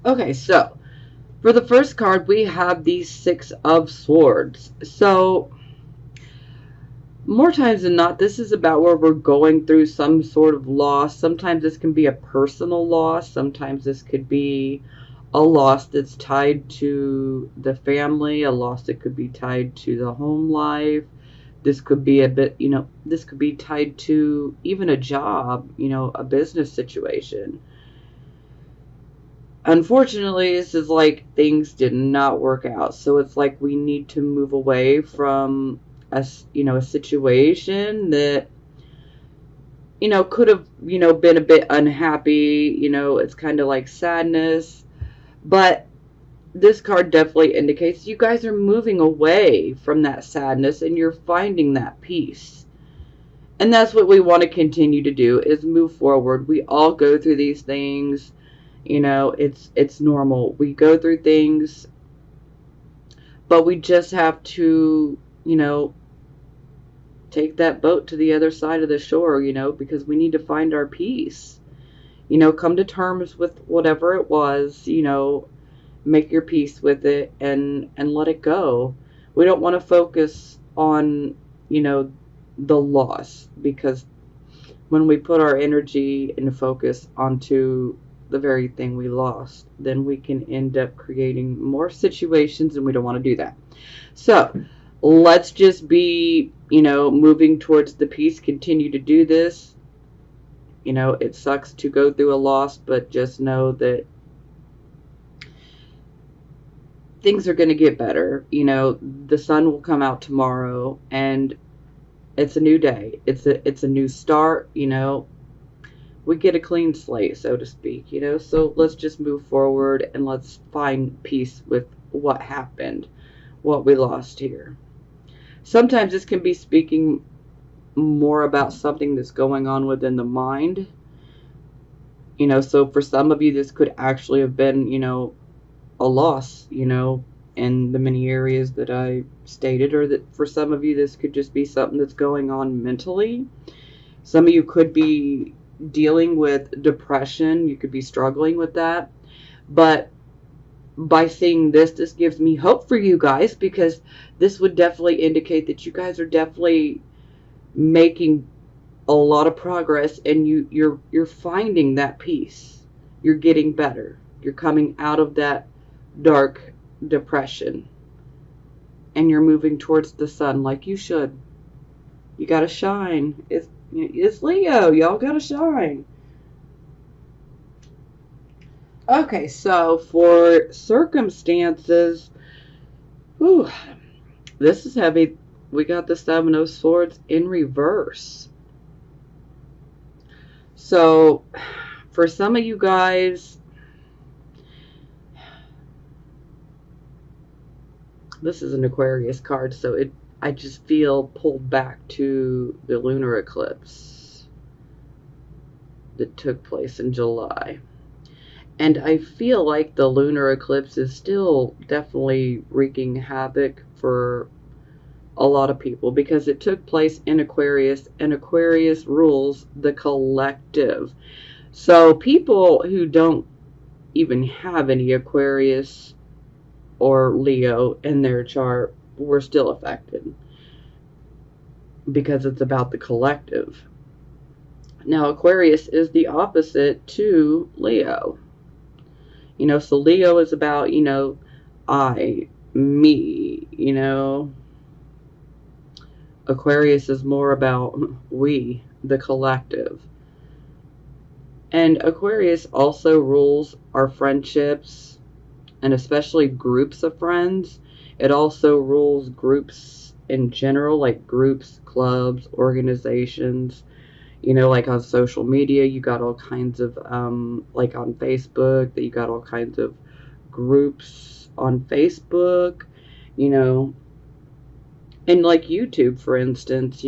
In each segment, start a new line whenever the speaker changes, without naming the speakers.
Okay, so for the first card, we have the Six of Swords. So, more times than not, this is about where we're going through some sort of loss. Sometimes this can be a personal loss. Sometimes this could be a loss that's tied to the family, a loss that could be tied to the home life. This could be a bit, this could be tied to even a job, a business situation. Unfortunately, this is like things did not work out. So it's like we need to move away from a situation that, could have, been a bit unhappy. It's kind of like sadness. But this card definitely indicates you guys are moving away from that sadness and you're finding that peace. And that's what we want to continue to do, is move forward. We all go through these things. It's normal. We go through things, but we just have to, take that boat to the other side of the shore, because we need to find our peace. Come to terms with whatever it was, make your peace with it and let it go. We don't want to focus on, the loss, because when we put our energy and focus onto the very thing we lost, then we can end up creating more situations, and we don't want to do that. So let's just be, moving towards the peace. Continue to do this. It sucks to go through a loss, but just know that things are going to get better. The sun will come out tomorrow, and it's a new day. It's a new start. We get a clean slate, so to speak. So let's just move forward and let's find peace with what happened, what we lost here. Sometimes this can be speaking more about something that's going on within the mind. So for some of you, this could actually have been, a loss, in the many areas that I stated, or that for some of you, this could just be something that's going on mentally. Some of you could be dealing with depression. You could be struggling with that. But by seeing this gives me hope for you guys, because this would definitely indicate that you guys are definitely making a lot of progress, and you're finding that peace. You're getting better. You're coming out of that dark depression, and you're moving towards the sun like you should. You gotta shine. It's Leo. Y'all gotta shine. Okay, so for circumstances, whew, this is heavy. We got the Seven of Swords in reverse. So for some of you guys, this is an Aquarius card, so I just feel pulled back to the lunar eclipse that took place in July. And I feel like the lunar eclipse is still definitely wreaking havoc for a lot of people, because it took place in Aquarius, and Aquarius rules the collective. So people who don't even have any Aquarius or Leo in their chart were still affected, because it's about the collective. Now, Aquarius is the opposite to Leo. So Leo is about, I, me, Aquarius is more about we, the collective. And Aquarius also rules our friendships, and especially groups of friends. It also rules groups in general, like groups, clubs, organizations. Like on social media, you got all kinds of, like on Facebook, that you got all kinds of groups on Facebook, and like YouTube, for instance,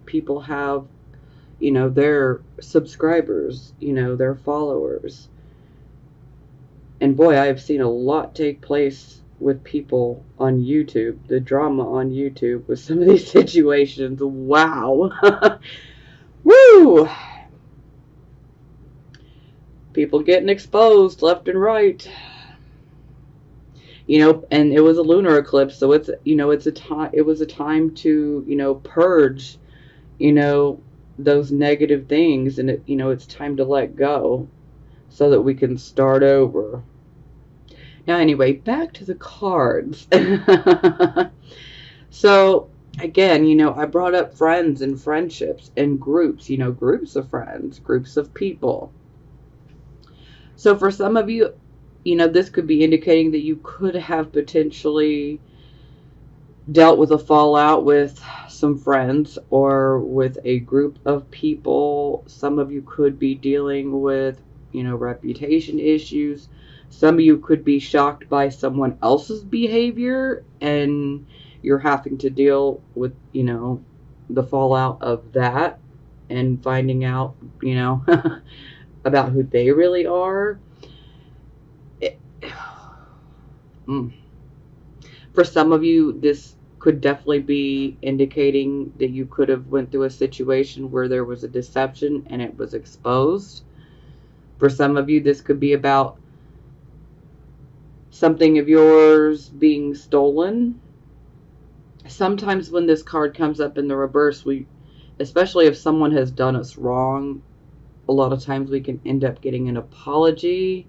people have, their subscribers, their followers. And boy, I have seen a lot take place with people on YouTube, the drama on YouTube with some of these situations. Wow. Woo! People getting exposed left and right. And it was a lunar eclipse, so it's a time. It was a time to purge, you know, those negative things, and it's time to let go so that we can start over. Now, anyway, back to the cards. So, again, I brought up friends and friendships and groups, groups of friends, groups of people. So, for some of you, this could be indicating that you could have potentially dealt with a fallout with some friends or with a group of people. Some of you could be dealing with, reputation issues. Some of you could be shocked by someone else's behavior and you're having to deal with, the fallout of that and finding out, about who they really are. For some of you, this could definitely be indicating that you could have went through a situation where there was a deception and it was exposed. For some of you, this could be about something of yours being stolen. Sometimes when this card comes up in the reverse, especially if someone has done us wrong, a lot of times we can end up getting an apology.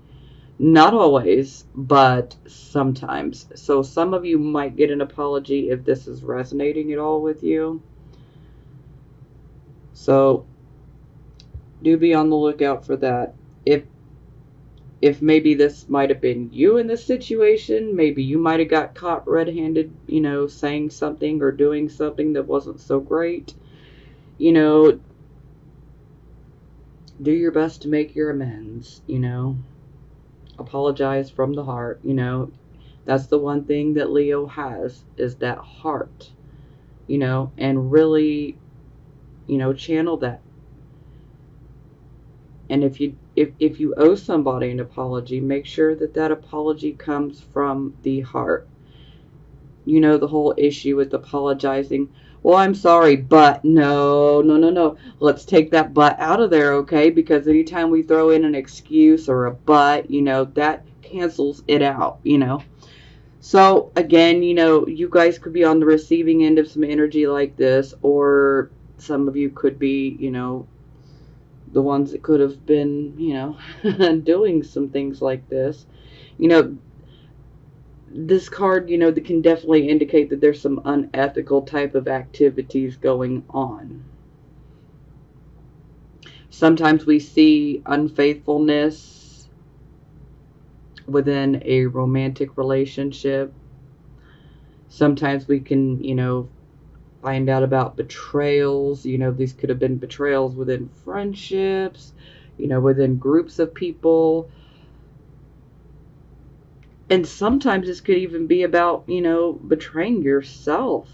Not always, but sometimes. So some of you might get an apology if this is resonating at all with you. So do be on the lookout for that. If maybe this might have been you in this situation, maybe you might have got caught red-handed, saying something or doing something that wasn't so great. Do your best to make your amends, Apologize from the heart. That's the one thing that Leo has, is that heart, and really, channel that. And if you owe somebody an apology, make sure that apology comes from the heart. The whole issue with apologizing. Well, I'm sorry, but no. Let's take that but out of there, okay? Because anytime we throw in an excuse or a but, that cancels it out, So, again, you guys could be on the receiving end of some energy like this, or some of you could be, the ones that could have been, doing some things like this. This card, that can definitely indicate that there's some unethical type of activities going on. Sometimes we see unfaithfulness within a romantic relationship. Sometimes we can, find out about betrayals. These could have been betrayals within friendships, within groups of people. And sometimes this could even be about, betraying yourself.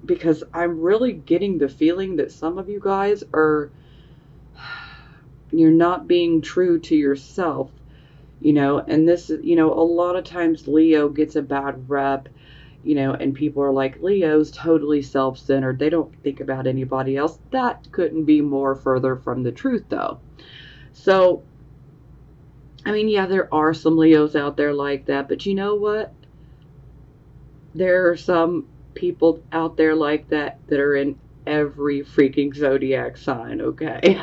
Because I'm really getting the feeling that some of you guys you're not being true to yourself, and this, a lot of times Leo gets a bad rep, and people are like, Leo's totally self-centered. They don't think about anybody else. That couldn't be more further from the truth, though. So, yeah, there are some Leos out there like that, but you know what? There are some people out there like that are in every freaking zodiac sign, okay?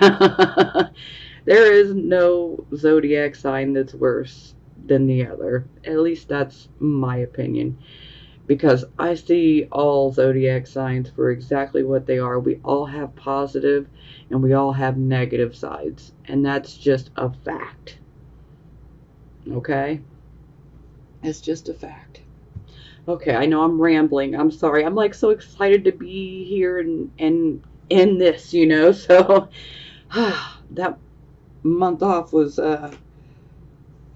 There is no zodiac sign that's worse than the other. At least that's my opinion. Because I see all zodiac signs for exactly what they are. We all have positive and we all have negative sides. And that's just a fact. Okay? It's just a fact. Okay, I know I'm rambling. I'm sorry. I'm like so excited to be here and in this, So that month off was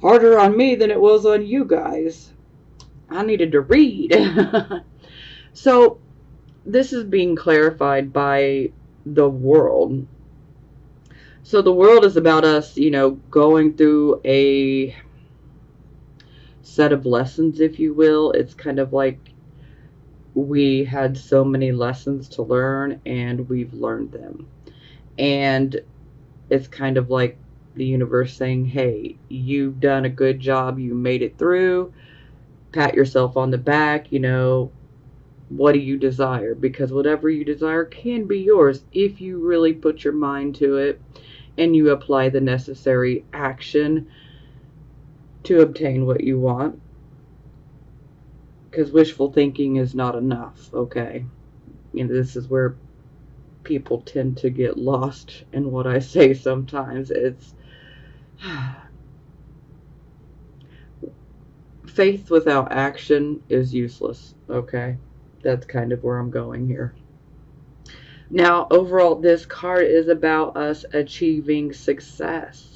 harder on me than it was on you guys. I needed to read. So this is being clarified by the world. So the world is about us, going through a set of lessons, if you will. It's kind of like we had so many lessons to learn and we've learned them. And it's kind of like the universe saying, hey, you've done a good job, you made it through, pat yourself on the back, what do you desire? Because whatever you desire can be yours if you really put your mind to it and you apply the necessary action to obtain what you want. Because wishful thinking is not enough, okay? This is where people tend to get lost in what I say sometimes. It's faith without action is useless, okay? That's kind of where I'm going here. Now, overall, this card is about us achieving success.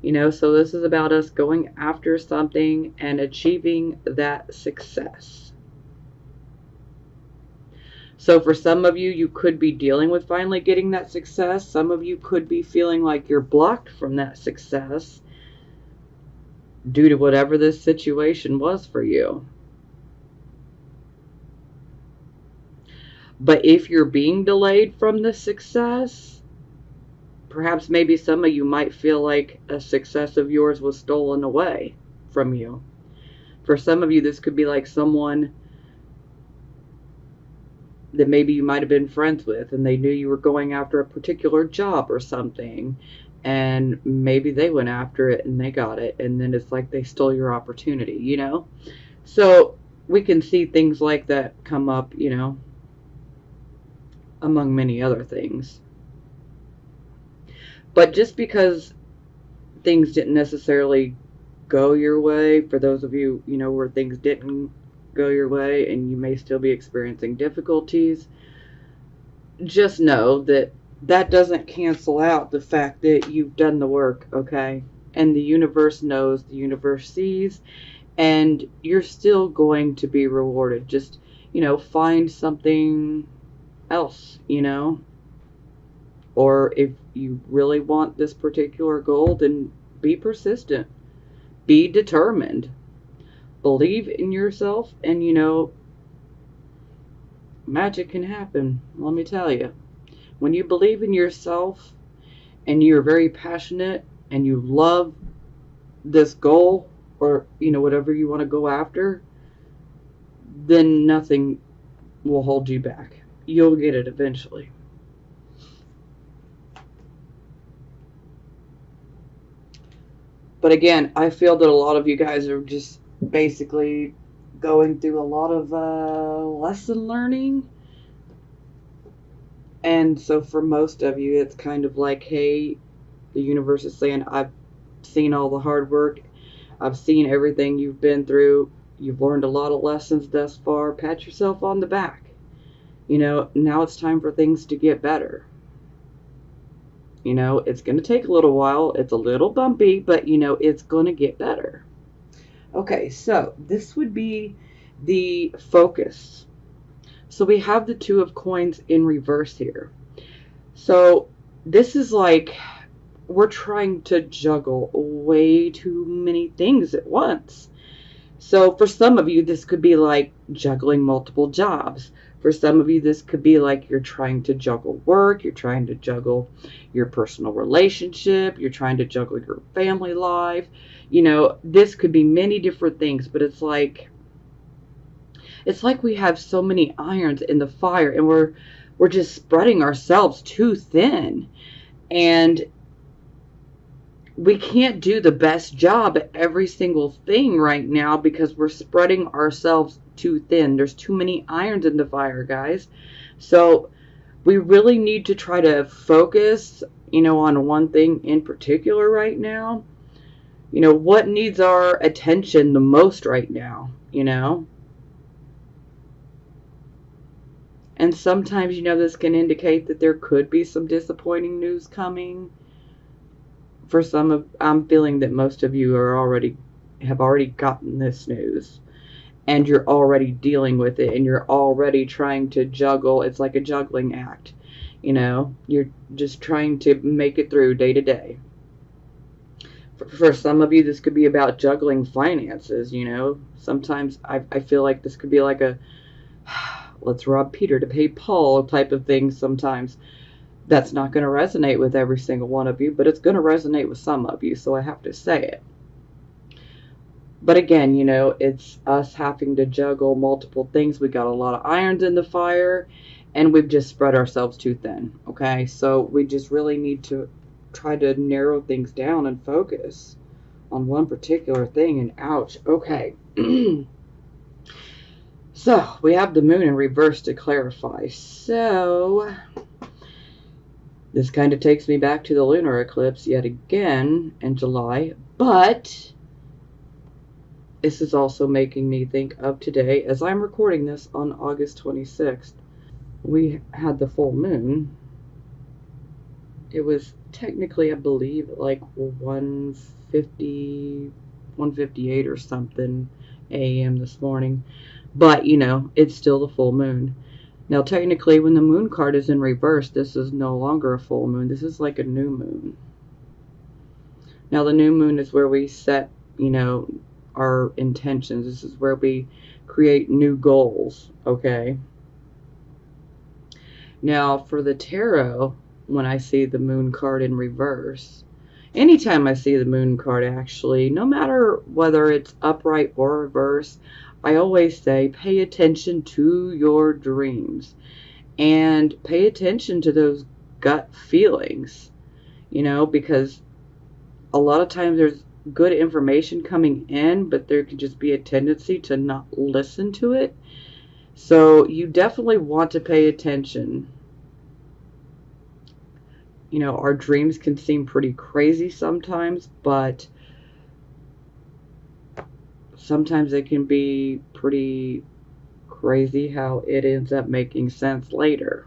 So this is about us going after something and achieving that success. So for some of you, you could be dealing with finally getting that success. Some of you could be feeling like you're blocked from that success due to whatever this situation was for you. But if you're being delayed from the success, perhaps maybe some of you might feel like a success of yours was stolen away from you. For some of you, this could be like someone that maybe you might have been friends with, and they knew you were going after a particular job or something, and maybe they went after it and they got it, and then it's like they stole your opportunity, So we can see things like that come up, among many other things. But just because things didn't necessarily go your way, for those of you, where things didn't go your way and you may still be experiencing difficulties, just know that that doesn't cancel out the fact that you've done the work, okay? And the universe knows, the universe sees, and you're still going to be rewarded. Just, find something else, or if you really want this particular goal, then be persistent, be determined, believe in yourself, and magic can happen. Let me tell you, when you believe in yourself and you're very passionate and you love this goal, or whatever you want to go after, then nothing will hold you back. You'll get it eventually. But again, I feel that a lot of you guys are just basically going through a lot of lesson learning. And so for most of you, it's kind of like, hey, the universe is saying, I've seen all the hard work. I've seen everything you've been through. You've learned a lot of lessons thus far. Pat yourself on the back. Now it's time for things to get better. It's going to take a little while. It's a little bumpy, but, it's going to get better. Okay, so this would be the focus. So we have the Two of Coins in reverse here. So this is like we're trying to juggle way too many things at once. So for some of you, this could be like juggling multiple jobs. For some of you, this could be like you're trying to juggle work, you're trying to juggle your personal relationship, you're trying to juggle your family life. This could be many different things, but it's like we have so many irons in the fire, and we're just spreading ourselves too thin. And we can't do the best job at every single thing right now because we're spreading ourselves too thin. There's too many irons in the fire, guys. So we really need to try to focus, on one thing in particular right now. What needs our attention the most right now, And sometimes, this can indicate that there could be some disappointing news coming. For some of, I'm feeling that most of you have already gotten this news, and you're already dealing with it, and you're already trying to juggle. It's like a juggling act, you're just trying to make it through day to day. For some of you, this could be about juggling finances. Sometimes I feel like this could be like a let's rob Peter to pay Paul type of thing sometimes. That's not going to resonate with every single one of you, but it's going to resonate with some of you, so I have to say it. But again, it's us having to juggle multiple things. We got a lot of irons in the fire, and we've just spread ourselves too thin, okay? So we just really need to try to narrow things down and focus on one particular thing, and ouch, okay. So we have the moon in reverse to clarify. So this kind of takes me back to the lunar eclipse yet again in July, but this is also making me think of today, as I'm recording this on August 26th. We had the full moon. It was technically, I believe, like 1:50, 1:58 or something a.m. this morning. But, it's still the full moon. Now, technically, when the moon card is in reverse, this is no longer a full moon. This is like a new moon. Now, the new moon is where we set, our intentions. This is where we create new goals, okay? Now, for the tarot, when I see the moon card in reverse, anytime I see the moon card, actually, no matter whether it's upright or reverse, I always say pay attention to your dreams and pay attention to those gut feelings, because a lot of times there's good information coming in, but there can just be a tendency to not listen to it. So you definitely want to pay attention. Our dreams can seem pretty crazy sometimes, but sometimes it can be pretty crazy how it ends up making sense later.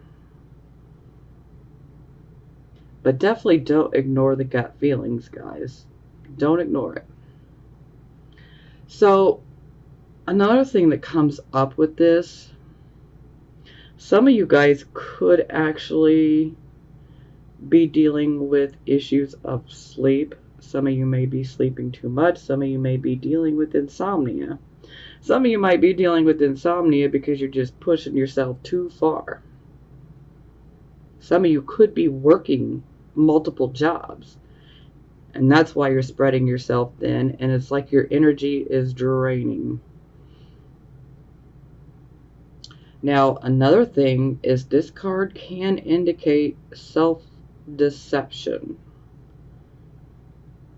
But definitely don't ignore the gut feelings, guys. Don't ignore it. So, another thing that comes up with this, some of you guys could actually be dealing with issues of sleep. Some of you may be sleeping too much. Some of you may be dealing with insomnia. Some of you might be dealing with insomnia because you're just pushing yourself too far. Some of you could be working multiple jobs, and that's why you're spreading yourself thin, and it's like your energy is draining. Now, another thing is this card can indicate self-deception.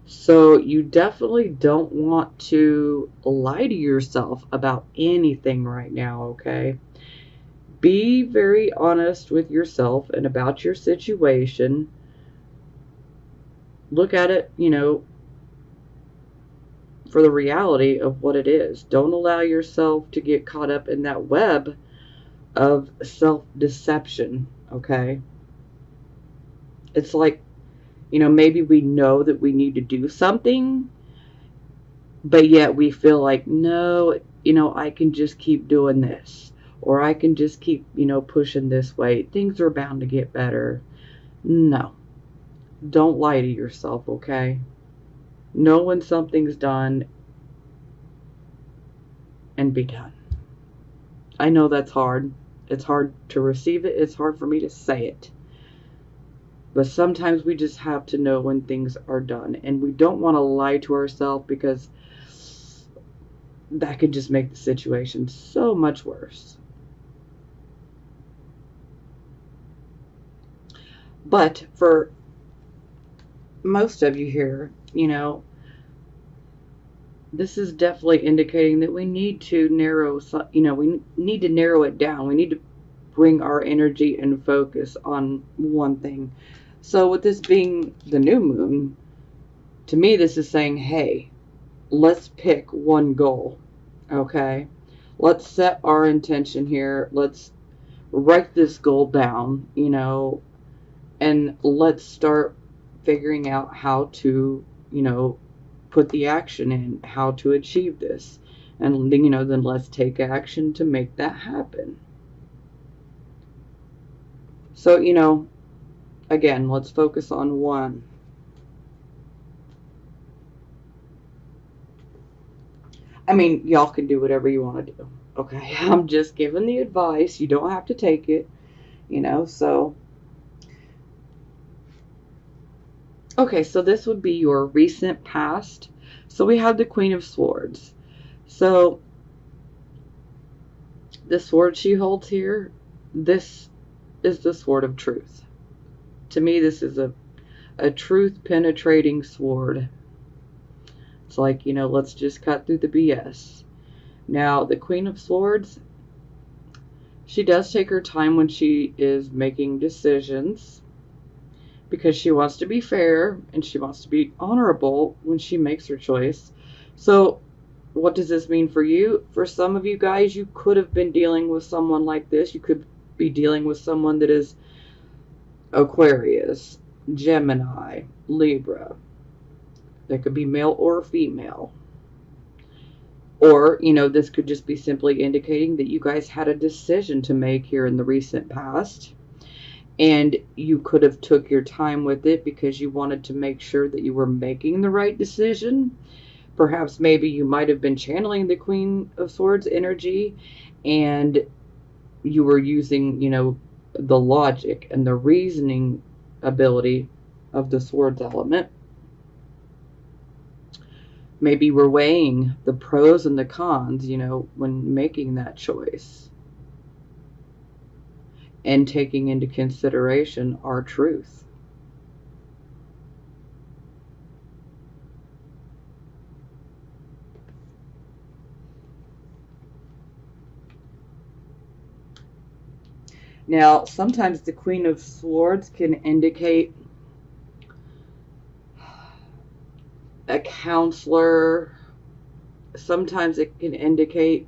So you definitely don't want to lie to yourself about anything right now, okay? Be very honest with yourself and about your situation. Look at it, for the reality of what it is. Don't allow yourself to get caught up in that web of self-deception, okay? It's like, maybe we know that we need to do something, but yet we feel like, no, I can just keep doing this, or I can just keep, pushing this way. Things are bound to get better. No. Don't lie to yourself, okay? Know when something's done and be done. I know that's hard. It's hard to receive it. It's hard for me to say it. But sometimes we just have to know when things are done. And we don't want to lie to ourselves, because that could just make the situation so much worse. But for most of you here, this is definitely indicating that we need to narrow, we need to narrow it down. We need to bring our energy and focus on one thing. So with this being the new moon, to me this is saying, hey, let's pick one goal, okay? Let's set our intention here. Let's write this goal down, and let's start figuring out how to, put the action in, how to achieve this. And, then let's take action to make that happen. So, again, let's focus on one. I mean, y'all can do whatever you want to do, okay? I'm just giving the advice. You don't have to take it, so Okay, so this would be your recent past. So we have the Queen of Swords. So the sword she holds here, this is the sword of truth. To me, this is a truth penetrating sword. It's like, let's just cut through the BS. Now, the Queen of Swords, she does take her time when she is making decisions because she wants to be fair and she wants to be honorable when she makes her choice. So, what does this mean for you? For some of you guys, you could have been dealing with someone like this. You could be dealing with someone that is Aquarius, Gemini, Libra. They could be male or female. Or, this could just be simply indicating that you guys had a decision to make here in the recent past. And you could have took your time with it because you wanted to make sure that you were making the right decision. Perhaps maybe you might have been channeling the Queen of Swords energy and you were using, the logic and the reasoning ability of the Swords element. Maybe we're weighing the pros and the cons, when making that choice. And taking into consideration our truth. Now, sometimes the Queen of Swords can indicate a counselor. Sometimes it can indicate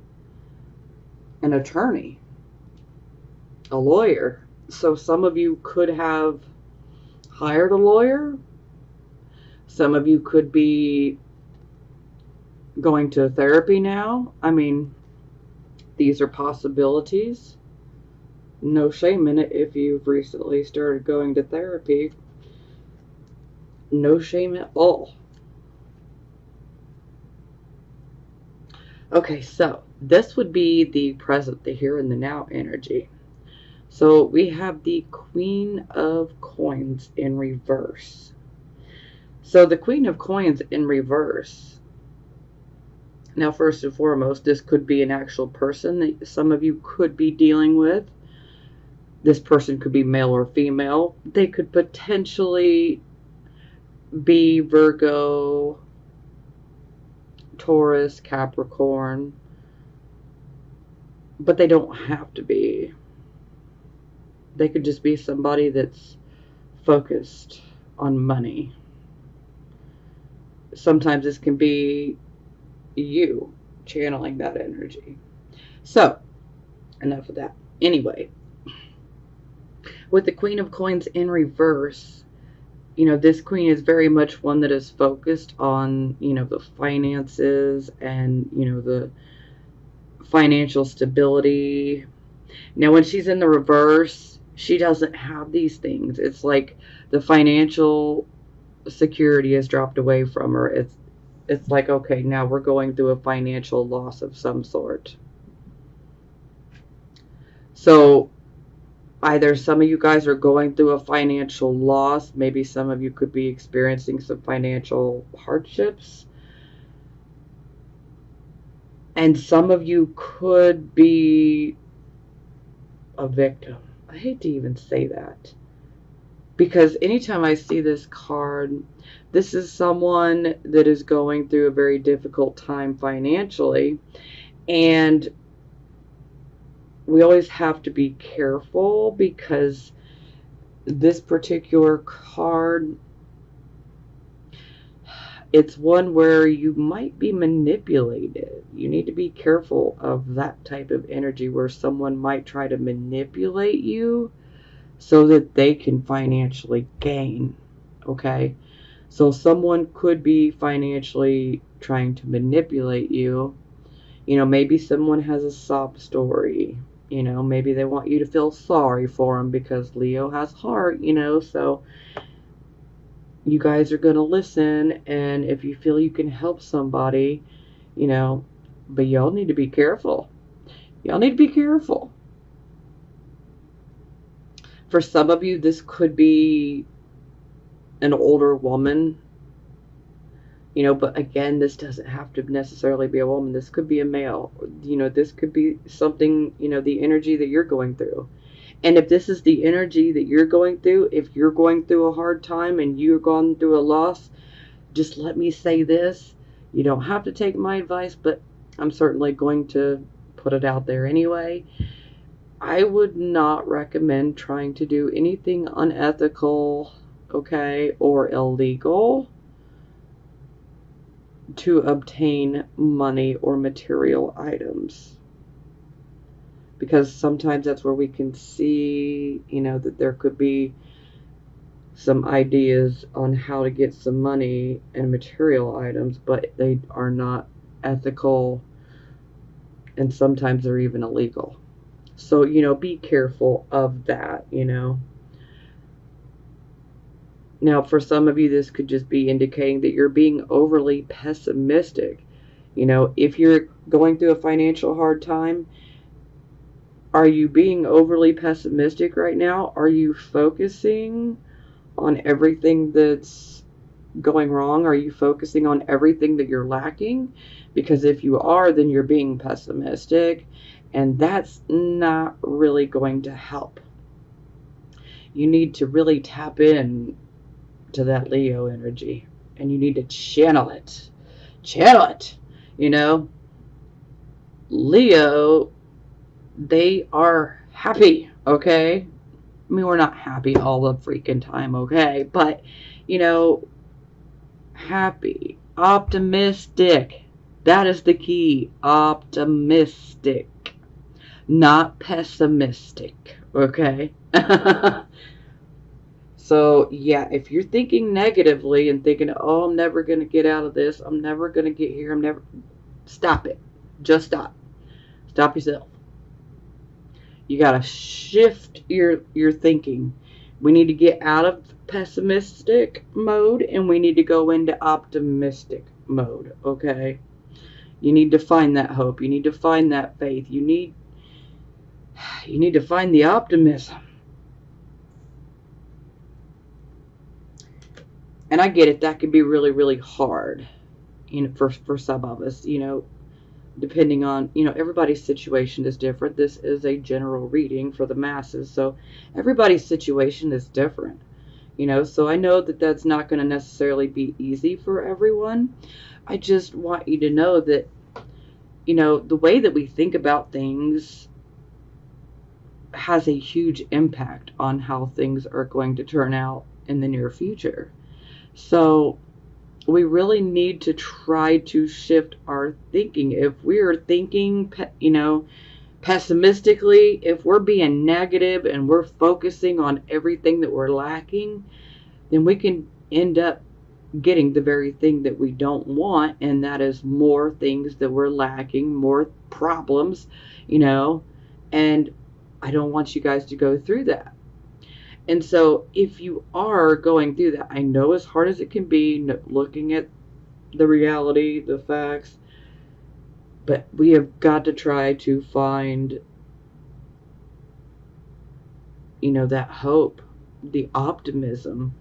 an attorney, a lawyer. So some of you could have hired a lawyer. Some of you could be going to therapy now. I mean, these are possibilities. No shame in it if you've recently started going to therapy. No shame at all. Okay, so this would be the present, the here and the now energy. So we have the Queen of Coins in reverse. So the Queen of Coins in reverse. Now, first and foremost, this could be an actual person that some of you could be dealing with. This person could be male or female. They could potentially be Virgo, Taurus, Capricorn, but they don't have to be. They could just be somebody that's focused on money. Sometimes this can be you channeling that energy. So, enough of that. Anyway, with the Queen of Coins in reverse, this queen is very much one that is focused on, the finances and, the financial stability. Now, when she's in the reverse, she doesn't have these things. It's like the financial security has dropped away from her. It's like, okay, now we're going through a financial loss of some sort. So either some of you guys are going through a financial loss. Maybe some of you could be experiencing some financial hardships. And some of you could be a victim. I hate to even say that. Because anytime I see this card, this is someone that is going through a very difficult time financially. And we always have to be careful because this particular card, it's one where you might be manipulated. You need to be careful of that type of energy where someone might try to manipulate you so that they can financially gain. Okay? So someone could be financially trying to manipulate you. Maybe someone has a sob story. Maybe they want you to feel sorry for them because Leo has heart, so you guys are going to listen, and if you feel you can help somebody, but y'all need to be careful. Y'all need to be careful. For some of you, this could be an older woman, but again, this doesn't have to necessarily be a woman. This could be a male. This could be something, the energy that you're going through. And if this is the energy that you're going through, if you're going through a hard time and you're going through a loss, just let me say this. You don't have to take my advice, but I'm certainly going to put it out there anyway. I would not recommend trying to do anything unethical, okay, or illegal to obtain money or material items. Because sometimes that's where we can see, that there could be some ideas on how to get some money and material items, but they are not ethical, and sometimes they're even illegal. So, be careful of that, Now, for some of you, this could just be indicating that you're being overly pessimistic. If you're going through a financial hard time, are you being overly pessimistic right now? Are you focusing on everything that's going wrong? Are you focusing on everything that you're lacking? Because if you are, then you're being pessimistic, and that's not really going to help. You need to really tap in to that Leo energy, and you need to channel it. Channel it. Leo, they are happy, okay? I mean, we're not happy all the freaking time, okay? But, happy, optimistic. That is the key. Optimistic, not pessimistic, okay? So, yeah, if you're thinking negatively and thinking, oh, I'm never going to get out of this, I'm never going to get here, stop it. Just stop. Stop yourself. You got to shift your thinking. We need to get out of pessimistic mode and we need to go into optimistic mode, okay? You need to find that hope. You need to find that faith. You need to find the optimism. And I get it, that can be really, really hard, for some of us, depending on, everybody's situation is different. This is a general reading for the masses, so everybody's situation is different, so I know that that's not going to necessarily be easy for everyone. I just want you to know that, the way that we think about things has a huge impact on how things are going to turn out in the near future. So we really need to try to shift our thinking. If we're thinking, pessimistically, if we're being negative and we're focusing on everything that we're lacking, then we can end up getting the very thing that we don't want, and that is more things that we're lacking, more problems, and I don't want you guys to go through that. And so if you are going through that, I know as hard as it can be, looking at the reality, the facts, but we have got to try to find, that hope, the optimism.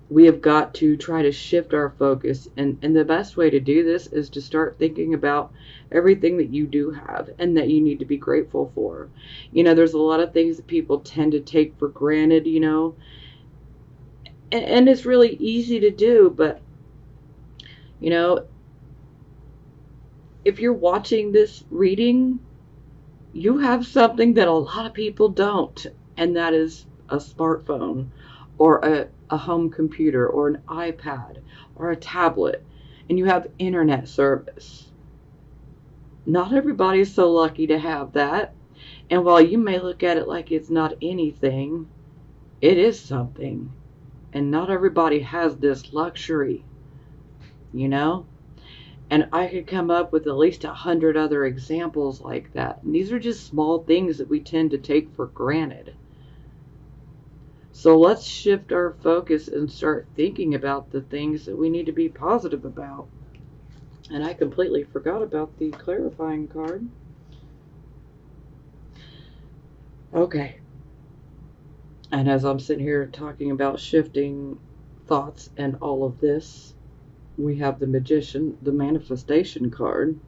We have got to try to shift our focus. And the best way to do this is to start thinking about everything that you do have and that you need to be grateful for. There's a lot of things that people tend to take for granted, and it's really easy to do, but, if you're watching this reading, you have something that a lot of people don't, and that is a smartphone or a home computer or an iPad or a tablet, and you have internet service. Not everybody's so lucky to have that, and while you may look at it like it's not anything, it is something, and not everybody has this luxury, And I could come up with at least 100 other examples like that. And these are just small things that we tend to take for granted. So let's shift our focus and start thinking about the things that we need to be positive about. And I completely forgot about the clarifying card. Okay. And as I'm sitting here talking about shifting thoughts and all of this, we have the Magician, the manifestation card.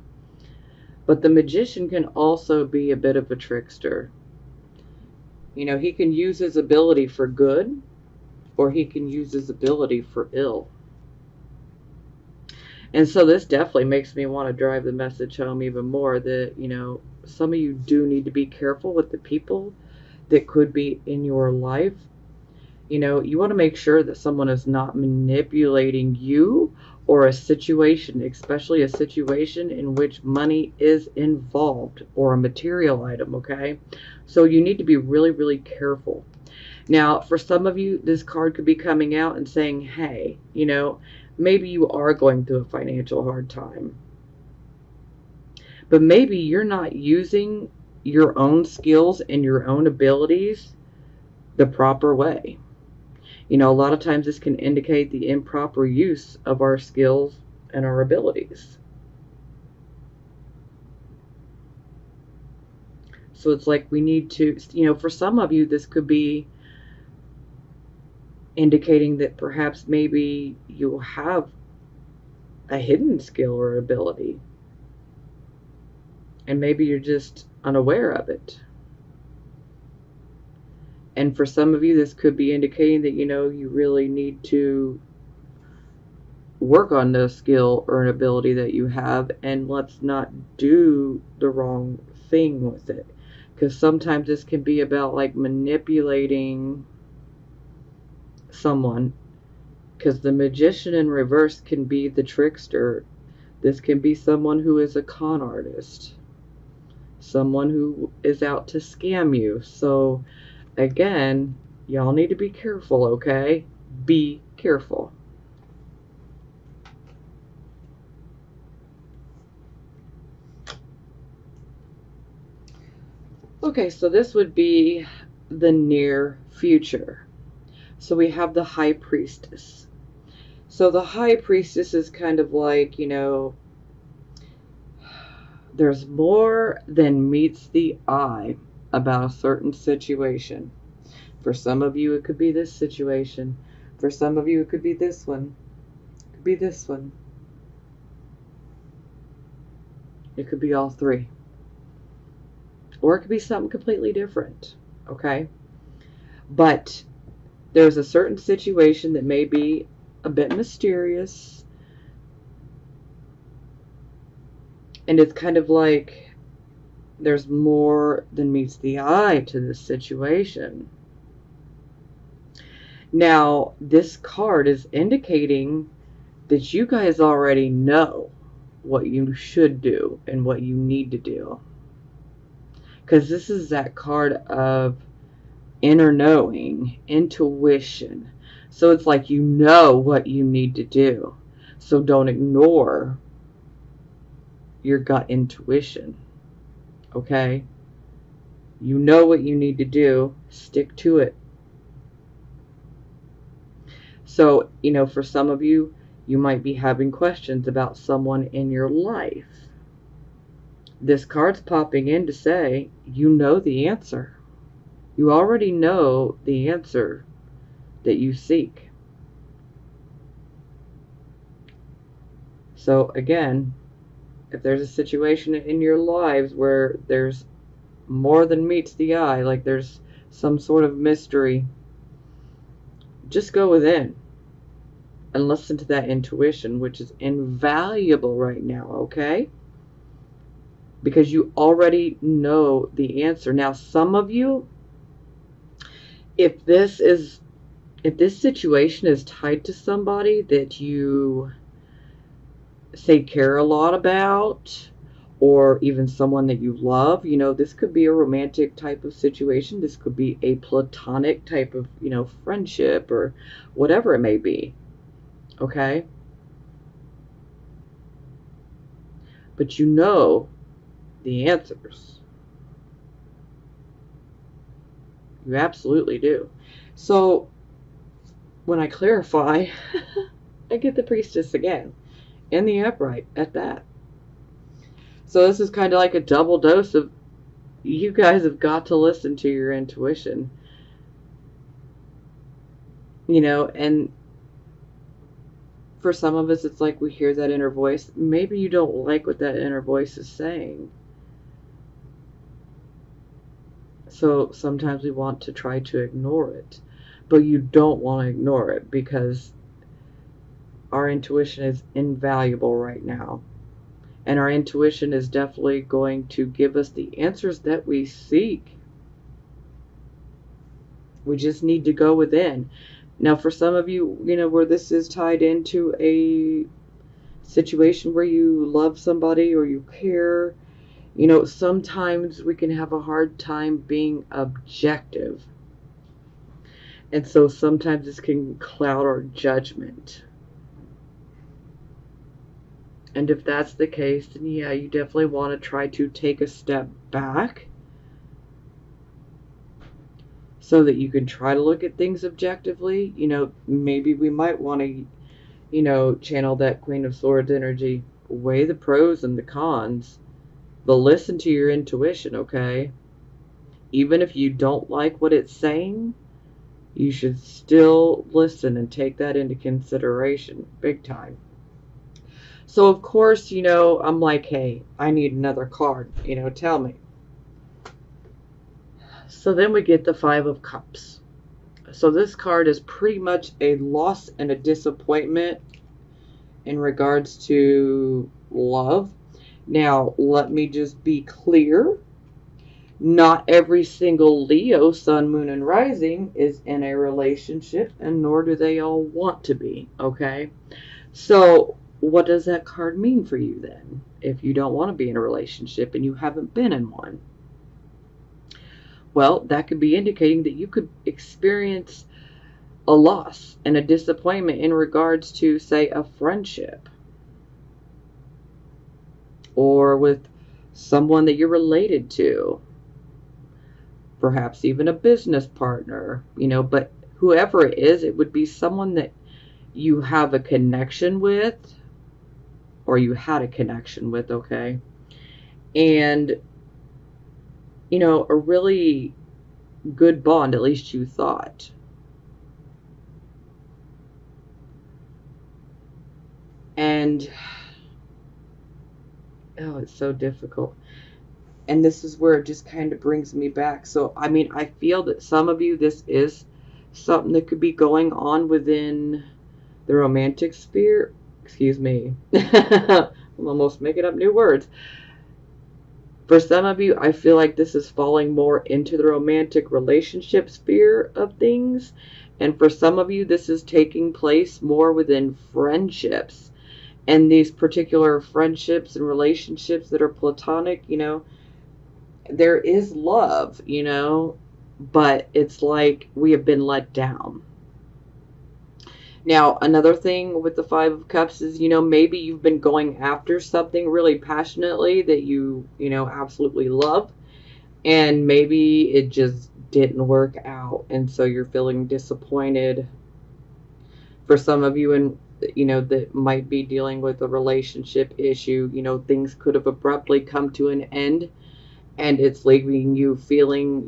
But the Magician can also be a bit of a trickster. You know, he can use his ability for good, or he can use his ability for ill. And so this definitely makes me want to drive the message home even more that, you know, some of you do need to be careful with the people that could be in your life. You know, you want to make sure that someone is not manipulating you or a situation, especially a situation in which money is involved or a material item, okay? So you need to be really, really careful. Now, for some of you, this card could be coming out and saying, hey, you know, maybe you are going through a financial hard time, but maybe you're not using your own skills and your own abilities the proper way. You know, a lot of times this can indicate the improper use of our skills and our abilities. So it's like we need to, you know, for some of you, this could be indicating that perhaps maybe you have a hidden skill or ability, and maybe you're just unaware of it. And for some of you, this could be indicating that, you know, you really need to work on the skill or an ability that you have, and let's not do the wrong thing with it. Because sometimes this can be about like manipulating someone. Because the Magician in reverse can be the trickster. This can be someone who is a con artist, someone who is out to scam you. So again, y'all need to be careful, okay? Be careful. Okay, so this would be the near future. So we have the High Priestess. So the High Priestess is kind of like, you know, there's more than meets the eye about a certain situation. For some of you, it could be this situation. For some of you, it could be this one. It could be this one. It could be all three. Or it could be something completely different. Okay? But there's a certain situation that may be a bit mysterious. And it's kind of like there's more than meets the eye to this situation. Now, this card is indicating that you guys already know what you should do and what you need to do. Because this is that card of inner knowing, intuition. So it's like you know what you need to do. So don't ignore your gut intuition. Okay? You know what you need to do. Stick to it. So, you know, for some of you, you might be having questions about someone in your life. This card's popping in to say, you know the answer. You already know the answer that you seek. So again, if there's a situation in your lives where there's more than meets the eye, like there's some sort of mystery, just go within and listen to that intuition, which is invaluable right now, okay? Because you already know the answer. Now, some of you, if this situation is tied to somebody that you say care a lot about, or even someone that you love, you know, this could be a romantic type of situation. This could be a platonic type of, you know, friendship or whatever it may be. Okay? But you know the answers. You absolutely do. So when I clarify, I get the Priestess again. And the Upright at that. So this is kind of like a double dose of, you guys have got to listen to your intuition. You know, and For some of us, it's like we hear that inner voice. Maybe you don't like what that inner voice is saying. So sometimes we want to try to ignore it. But you don't want to ignore it, because our intuition is invaluable right now. And our intuition is definitely going to give us the answers that we seek. We just need to go within. Now, for some of you, where this is tied into a situation where you love somebody or you care, sometimes we can have a hard time being objective. And so sometimes this can cloud our judgment. And if that's the case, then yeah, you definitely want to try to take a step back so that you can try to look at things objectively. Maybe we might want to, channel that Queen of Swords energy, weigh the pros and the cons, but listen to your intuition, okay? Even if you don't like what it's saying, you should still listen and take that into consideration, big time. So, of course, I'm like, hey, I need another card, tell me. So then we get the Five of Cups. So this card is pretty much a loss and a disappointment in regards to love. Now, let me just be clear. Not every single Leo, Sun, Moon, and Rising is in a relationship, and nor do they all want to be, okay? So what does that card mean for you then, if you don't want to be in a relationship and you haven't been in one? Well, that could be indicating that you could experience a loss and a disappointment in regards to, say, a friendship, or with someone that you're related to, perhaps even a business partner, but whoever it is, it would be someone that you have a connection with, or you had a connection with, okay? And, a really good bond, at least you thought. And, oh, it's so difficult. And this is where it just kind of brings me back. So, I feel that some of you, this is something that could be going on within the romantic sphere. Excuse me. I'm almost making up new words. For some of you, I feel like this is falling more into the romantic relationship sphere of things. And for some of you, this is taking place more within friendships. And these particular friendships and relationships that are platonic, there is love, but it's like we have been let down. Now, another thing with the Five of Cups is, maybe you've been going after something really passionately that you absolutely love, and maybe it just didn't work out, and so you're feeling disappointed. For some of you, and that might be dealing with a relationship issue, things could have abruptly come to an end, and it's leaving you feeling,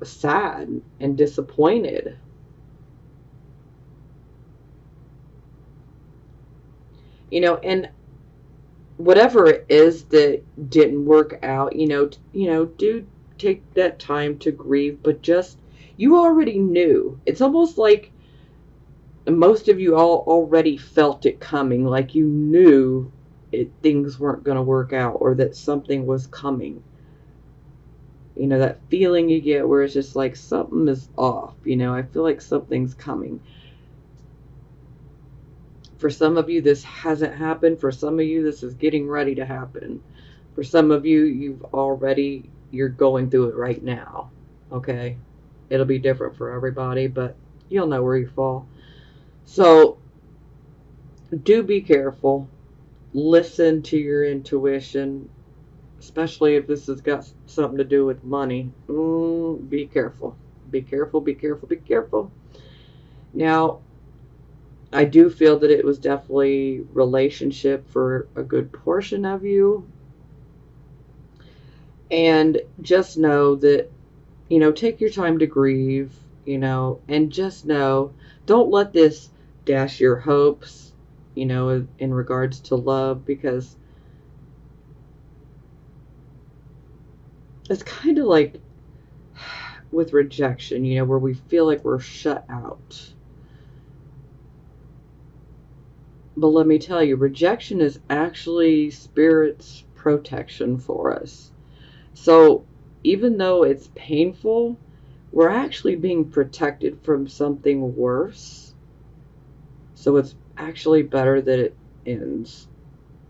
sad and disappointed. And whatever it is that didn't work out, do take that time to grieve, but just, you already knew. It's almost like most of you all already felt it coming, like you knew things weren't going to work out, or that something was coming. That feeling you get where it's just like something is off, I feel like something's coming. For some of you, this hasn't happened. For some of you, this is getting ready to happen. For some of you, you're going through it right now, okay? It'll be different for everybody, but you'll know where you fall. So, do be careful. Listen to your intuition, especially if this has got something to do with money. Be careful. Be careful, be careful, be careful. Now, I do feel that it was definitely relationship for a good portion of you. And just know that, take your time to grieve, and just know, don't let this dash your hopes. in regards to love, because it's kind of like with rejection, where we feel like we're shut out. But let me tell you, rejection is actually Spirit's protection for us. So even though it's painful, we're actually being protected from something worse. So it's actually better that it ends.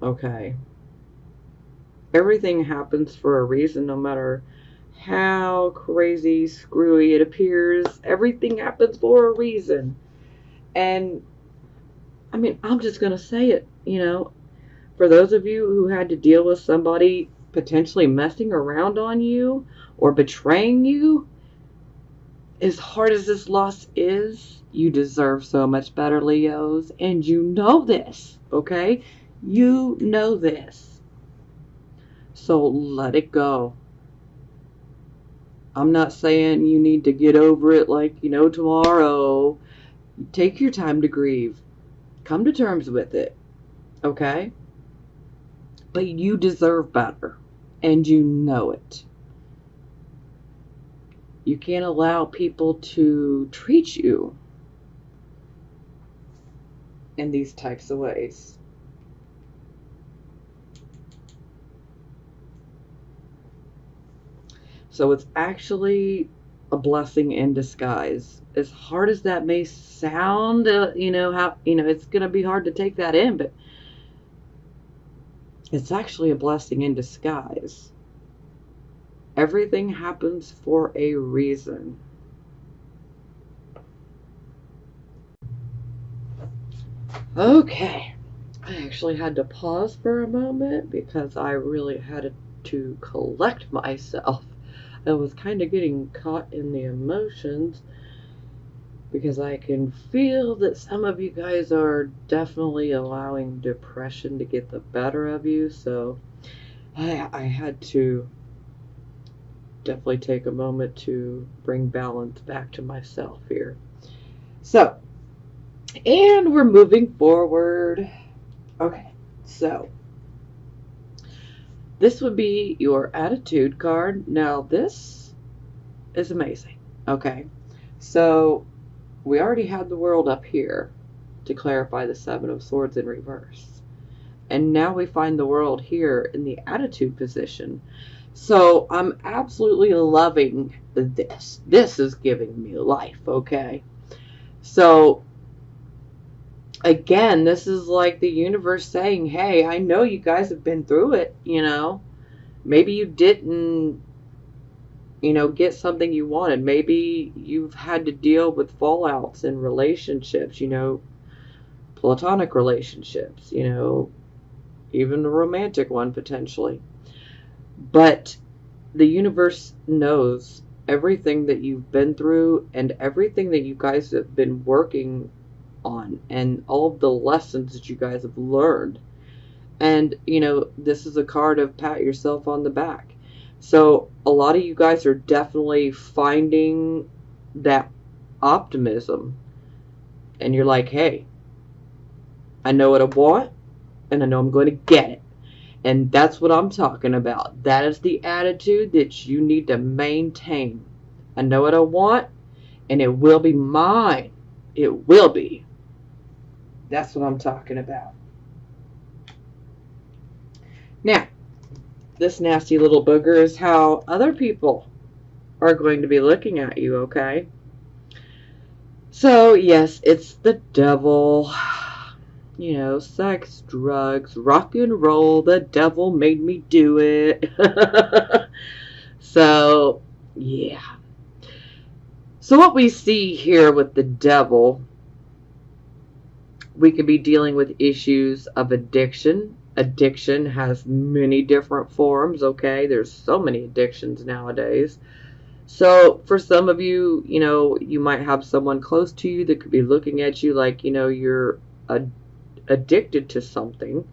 Okay. Everything happens for a reason, no matter how crazy, screwy it appears. Everything happens for a reason. And I mean, I'm just going to say it, for those of you who had to deal with somebody potentially messing around on you or betraying you, as hard as this loss is, you deserve so much better, Leos. And you know this, okay? You know this. So let it go. I'm not saying you need to get over it like, tomorrow. Take your time to grieve. Come to terms with it, okay? But you deserve better, and you know it. You can't allow people to treat you in these types of ways. So it's actually a blessing in disguise. As hard as that may sound, it's going to be hard to take that in, but it's actually a blessing in disguise. Everything happens for a reason. Okay. I actually had to pause for a moment because I really had to collect myself. I was kind of getting caught in the emotions because I can feel that some of you guys are definitely allowing depression to get the better of you. So I had to definitely take a moment to bring balance back to myself here. So, and we're moving forward. Okay, so this would be your attitude card. Now, this is amazing. Okay, so we already had the world up here to clarify the Seven of Swords in reverse. And now we find the world here in the attitude position. So I'm absolutely loving this. This is giving me life, okay? So again, this is like the universe saying, hey, I know you guys have been through it, Maybe you didn't, get something you wanted. Maybe you've had to deal with fallouts in relationships, platonic relationships, even a romantic one potentially. But the universe knows everything that you've been through and everything that you guys have been working on and all of the lessons that you guys have learned. And, this is a card of pat yourself on the back. So a lot of you guys are definitely finding that optimism. And you're like, hey, I know what I want and I know I'm going to get it. And that's what I'm talking about. That is the attitude that you need to maintain. I know what I want, and it will be mine. It will be. That's what I'm talking about. Now, this nasty little booger is how other people are going to be looking at you, okay? So, yes, it's the devil. Sex, drugs, rock and roll. The devil made me do it. So, yeah. So what we see here with the devil, we could be dealing with issues of addiction. Addiction has many different forms, okay? There's so many addictions nowadays. So for some of you, you might have someone close to you that could be looking at you like, you're addicted to something.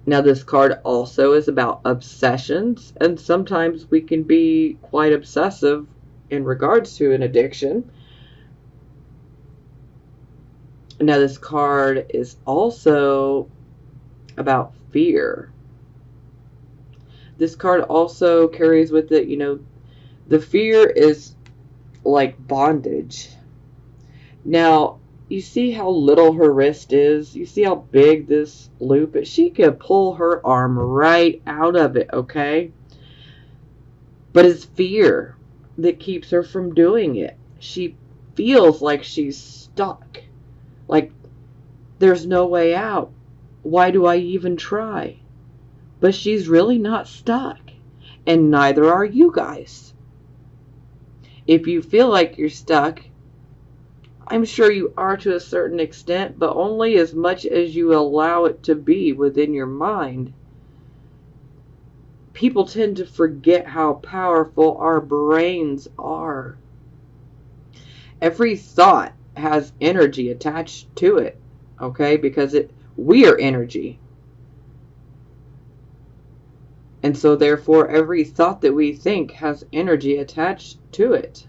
Now, this card also is about obsessions, and sometimes we can be quite obsessive in regards to an addiction. Now, this card is also about fear. This card also carries with it, the fear is like bondage. Now, you see how little her wrist is? You see how big this loop is? She could pull her arm right out of it, okay? But it's fear that keeps her from doing it. She feels like she's stuck. Like there's no way out. Why do I even try? But she's really not stuck. And neither are you guys. If you feel like you're stuck, I'm sure you are to a certain extent, but only as much as you allow it to be within your mind. People tend to forget how powerful our brains are. Every thought has energy attached to it, okay? Because we are energy. And so therefore every thought that we think has energy attached to it.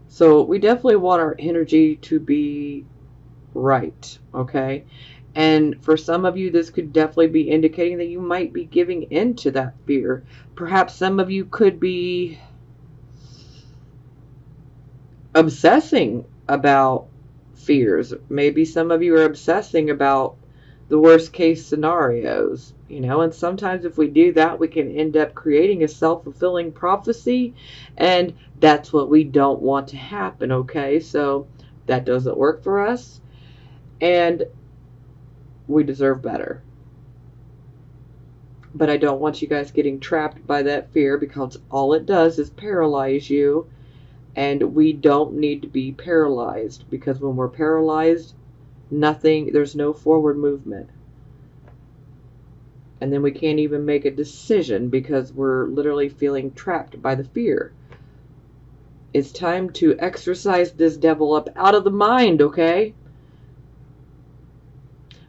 So we definitely want our energy to be right, okay? And for some of you, this could definitely be indicating that you might be giving in to that fear. Perhaps some of you could be obsessing about fears. Maybe some of you are obsessing about the worst case scenarios, and sometimes if we do that, we can end up creating a self-fulfilling prophecy, and that's what we don't want to happen, okay? So that doesn't work for us, and we deserve better. But I don't want you guys getting trapped by that fear, because all it does is paralyze you, and we don't need to be paralyzed, because when we're paralyzed, there's no forward movement. And then we can't even make a decision because we're literally feeling trapped by the fear. It's time to exorcise this devil up out of the mind, okay?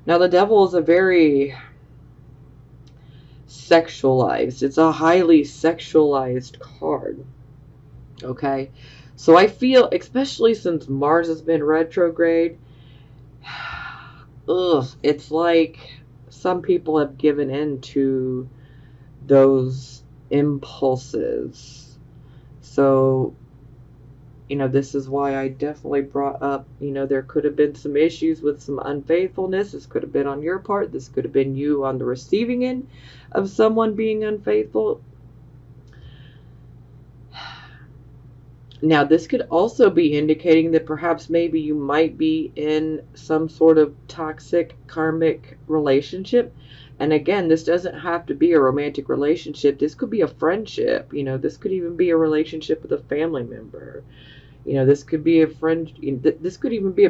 Now, the devil is a very sexualized, it's a highly sexualized card, okay? So I feel, especially since Mars has been retrograde, it's like some people have given in to those impulses. So, this is why I definitely brought up, there could have been some issues with some unfaithfulness. This could have been on your part. This could have been you on the receiving end of someone being unfaithful. Now, this could also be indicating that perhaps maybe you might be in some sort of toxic karmic relationship. And again, this doesn't have to be a romantic relationship. This could be a friendship. This could even be a relationship with a family member. This could be a friend. This could even be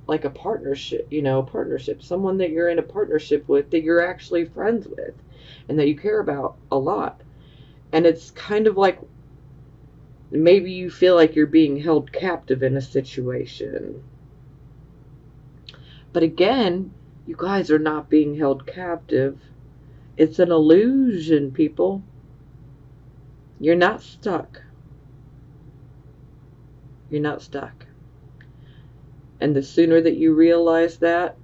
like a partnership, partnership. Someone that you're in a partnership with that you're actually friends with and that you care about a lot. And it's kind of like, maybe you feel like you're being held captive in a situation. But again, you guys are not being held captive. It's an illusion, people. You're not stuck. You're not stuck. And the sooner that you realize that,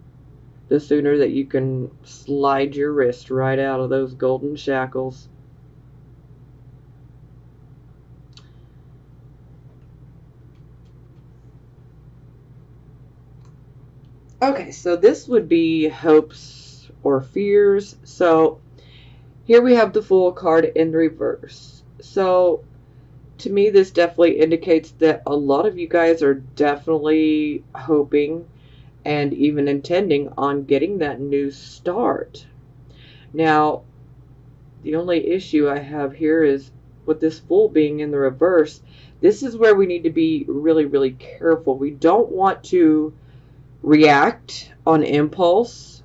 the sooner that you can slide your wrist right out of those golden shackles. Okay, so this would be hopes or fears. So here we have the Fool card in reverse. So to me, this definitely indicates that a lot of you guys are definitely hoping and even intending on getting that new start. Now, the only issue I have here is with this Fool being in the reverse, this is where we need to be really, really careful. We don't want to react on impulse.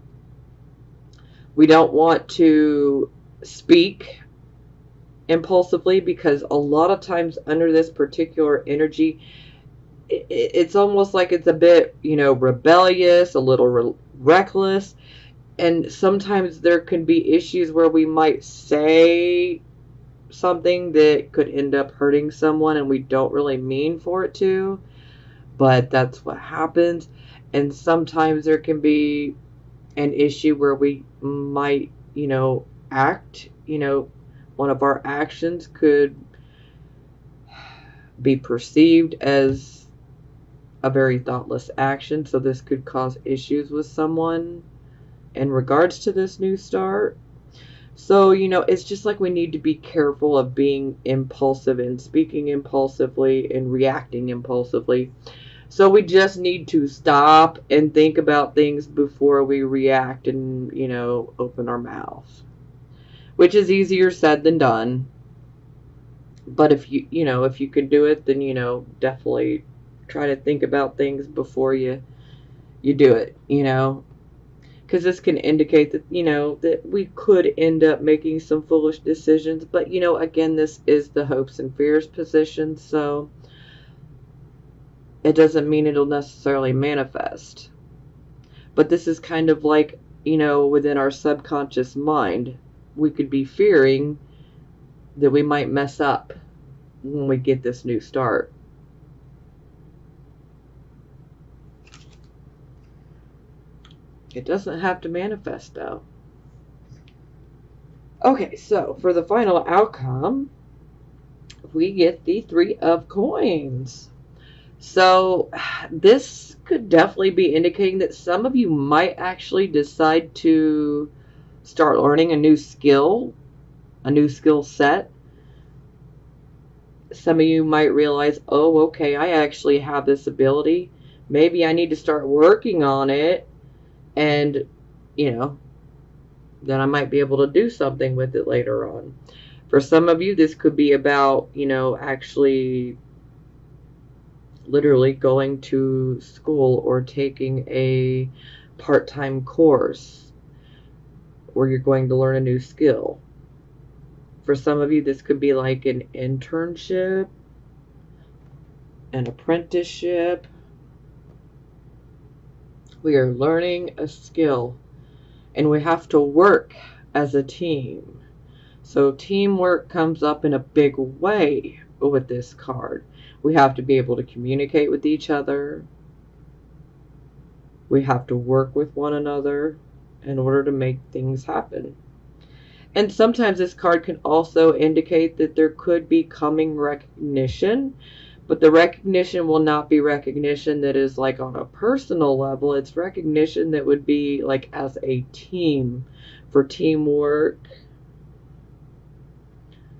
We don't want to speak impulsively, because a lot of times under this particular energy, it's almost like it's a bit, rebellious, a little reckless. And sometimes there can be issues where we might say something that could end up hurting someone and we don't really mean for it to, but that's what happens. And sometimes there can be an issue where we might, act, one of our actions could be perceived as a very thoughtless action. So this could cause issues with someone in regards to this new start. So, it's just like we need to be careful of being impulsive and speaking impulsively and reacting impulsively. So we just need to stop and think about things before we react and, open our mouths, which is easier said than done. But if you can do it, then, definitely try to think about things before you do it, because this can indicate that, that we could end up making some foolish decisions. But, again, this is the hopes and fears position, so it doesn't mean it'll necessarily manifest. But this is kind of like, within our subconscious mind, we could be fearing that we might mess up when we get this new start. It doesn't have to manifest, though. Okay, so for the final outcome, we get the Three of Coins. So this could definitely be indicating that some of you might actually decide to start learning a new skill set. Some of you might realize, oh, okay, I actually have this ability. Maybe I need to start working on it, and, then I might be able to do something with it later on. For some of you, this could be about, actually literally going to school or taking a part-time course where you're going to learn a new skill. For some of you, this could be like an internship, an apprenticeship. We are learning a skill, and we have to work as a team. So teamwork comes up in a big way with this card. We have to be able to communicate with each other. We have to work with one another in order to make things happen. And sometimes this card can also indicate that there could be coming recognition, but the recognition will not be recognition that is like on a personal level. It's recognition that would be like as a team, for teamwork.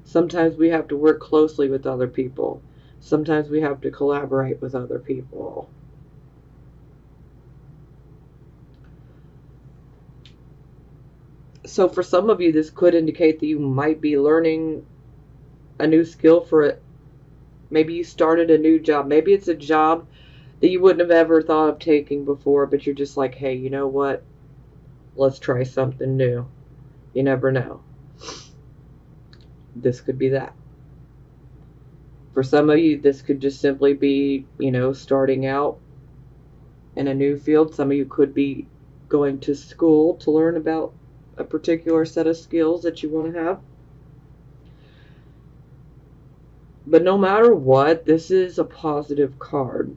Sometimes we have to work closely with other people. Sometimes we have to collaborate with other people. So for some of you, this could indicate that you might be learning a new skill for it. Maybe you started a new job. Maybe it's a job that you wouldn't have ever thought of taking before, but you're just like, hey, you know what? Let's try something new. You never know. This could be that. For some of you, this could just simply be, starting out in a new field. Some of you could be going to school to learn about a particular set of skills that you want to have. But no matter what, this is a positive card,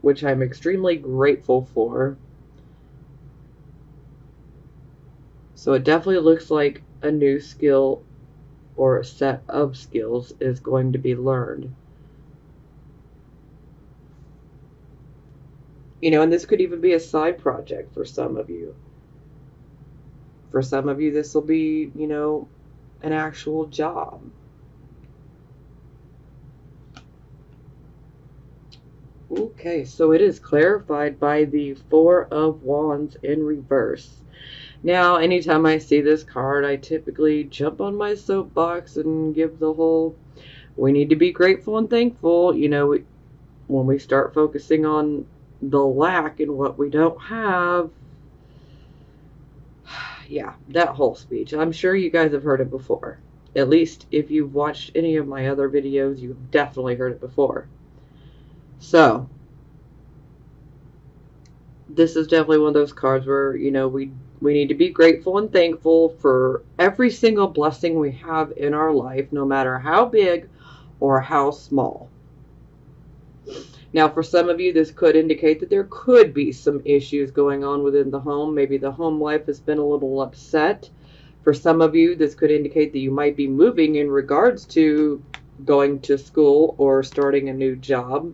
which I'm extremely grateful for. So it definitely looks like a new skill or a set of skills is going to be learned. And this could even be a side project for some of you. For some of you, this will be, an actual job. Okay, so it is clarified by the Four of Wands in reverse. Now, anytime I see this card, I typically jump on my soapbox and give the whole, we need to be grateful and thankful. When we start focusing on the lack and what we don't have, yeah, that whole speech. I'm sure you guys have heard it before. At least if you've watched any of my other videos, you've definitely heard it before. So, this is definitely one of those cards where, we We need to be grateful and thankful for every single blessing we have in our life, no matter how big or how small. Now, for some of you, this could indicate that there could be some issues going on within the home. Maybe the home life has been a little upset. For some of you, this could indicate that you might be moving in regards to going to school or starting a new job.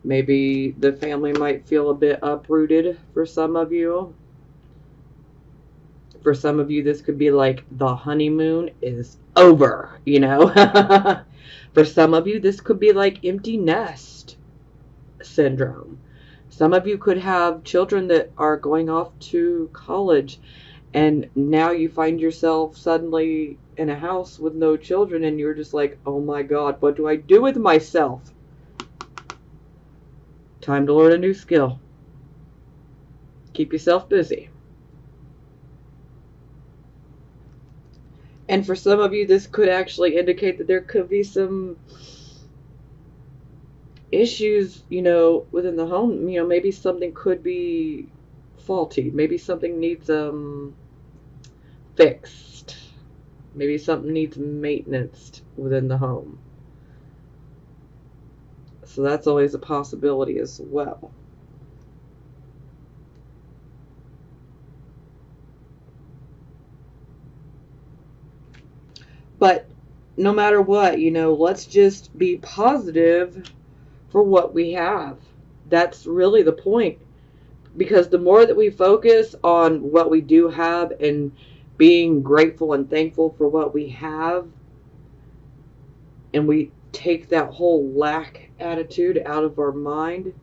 Maybe the family might feel a bit uprooted for some of you. For some of you, this could be like the honeymoon is over, you know. For some of you, this could be like empty nest syndrome. Some of you could have children that are going off to college, and now you find yourself suddenly in a house with no children, and you're just like, oh my God, what do I do with myself? Time to learn a new skill. Keep yourself busy. And for some of you, this could actually indicate that there could be some issues, within the home. Maybe something could be faulty. Maybe something needs fixed. Maybe something needs maintenance within the home. So that's always a possibility as well. But no matter what, let's just be positive for what we have. That's really the point. Because the more that we focus on what we do have and being grateful and thankful for what we have, and we take that whole lack attitude out of our mind,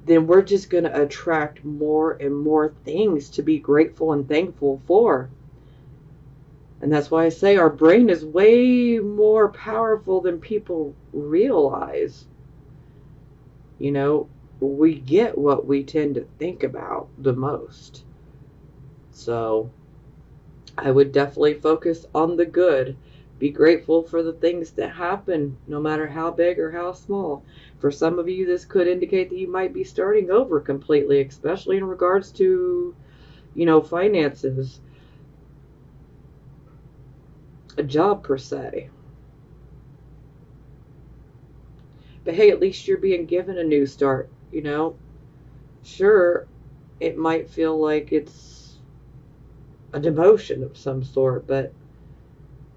then we're just going to attract more and more things to be grateful and thankful for. And that's why I say our brain is way more powerful than people realize. We get what we tend to think about the most. So I would definitely focus on the good. Be grateful for the things that happen, no matter how big or how small. For some of you, this could indicate that you might be starting over completely, especially in regards to, finances. A job per se. But hey, at least you're being given a new start, Sure, it might feel like it's a demotion of some sort, but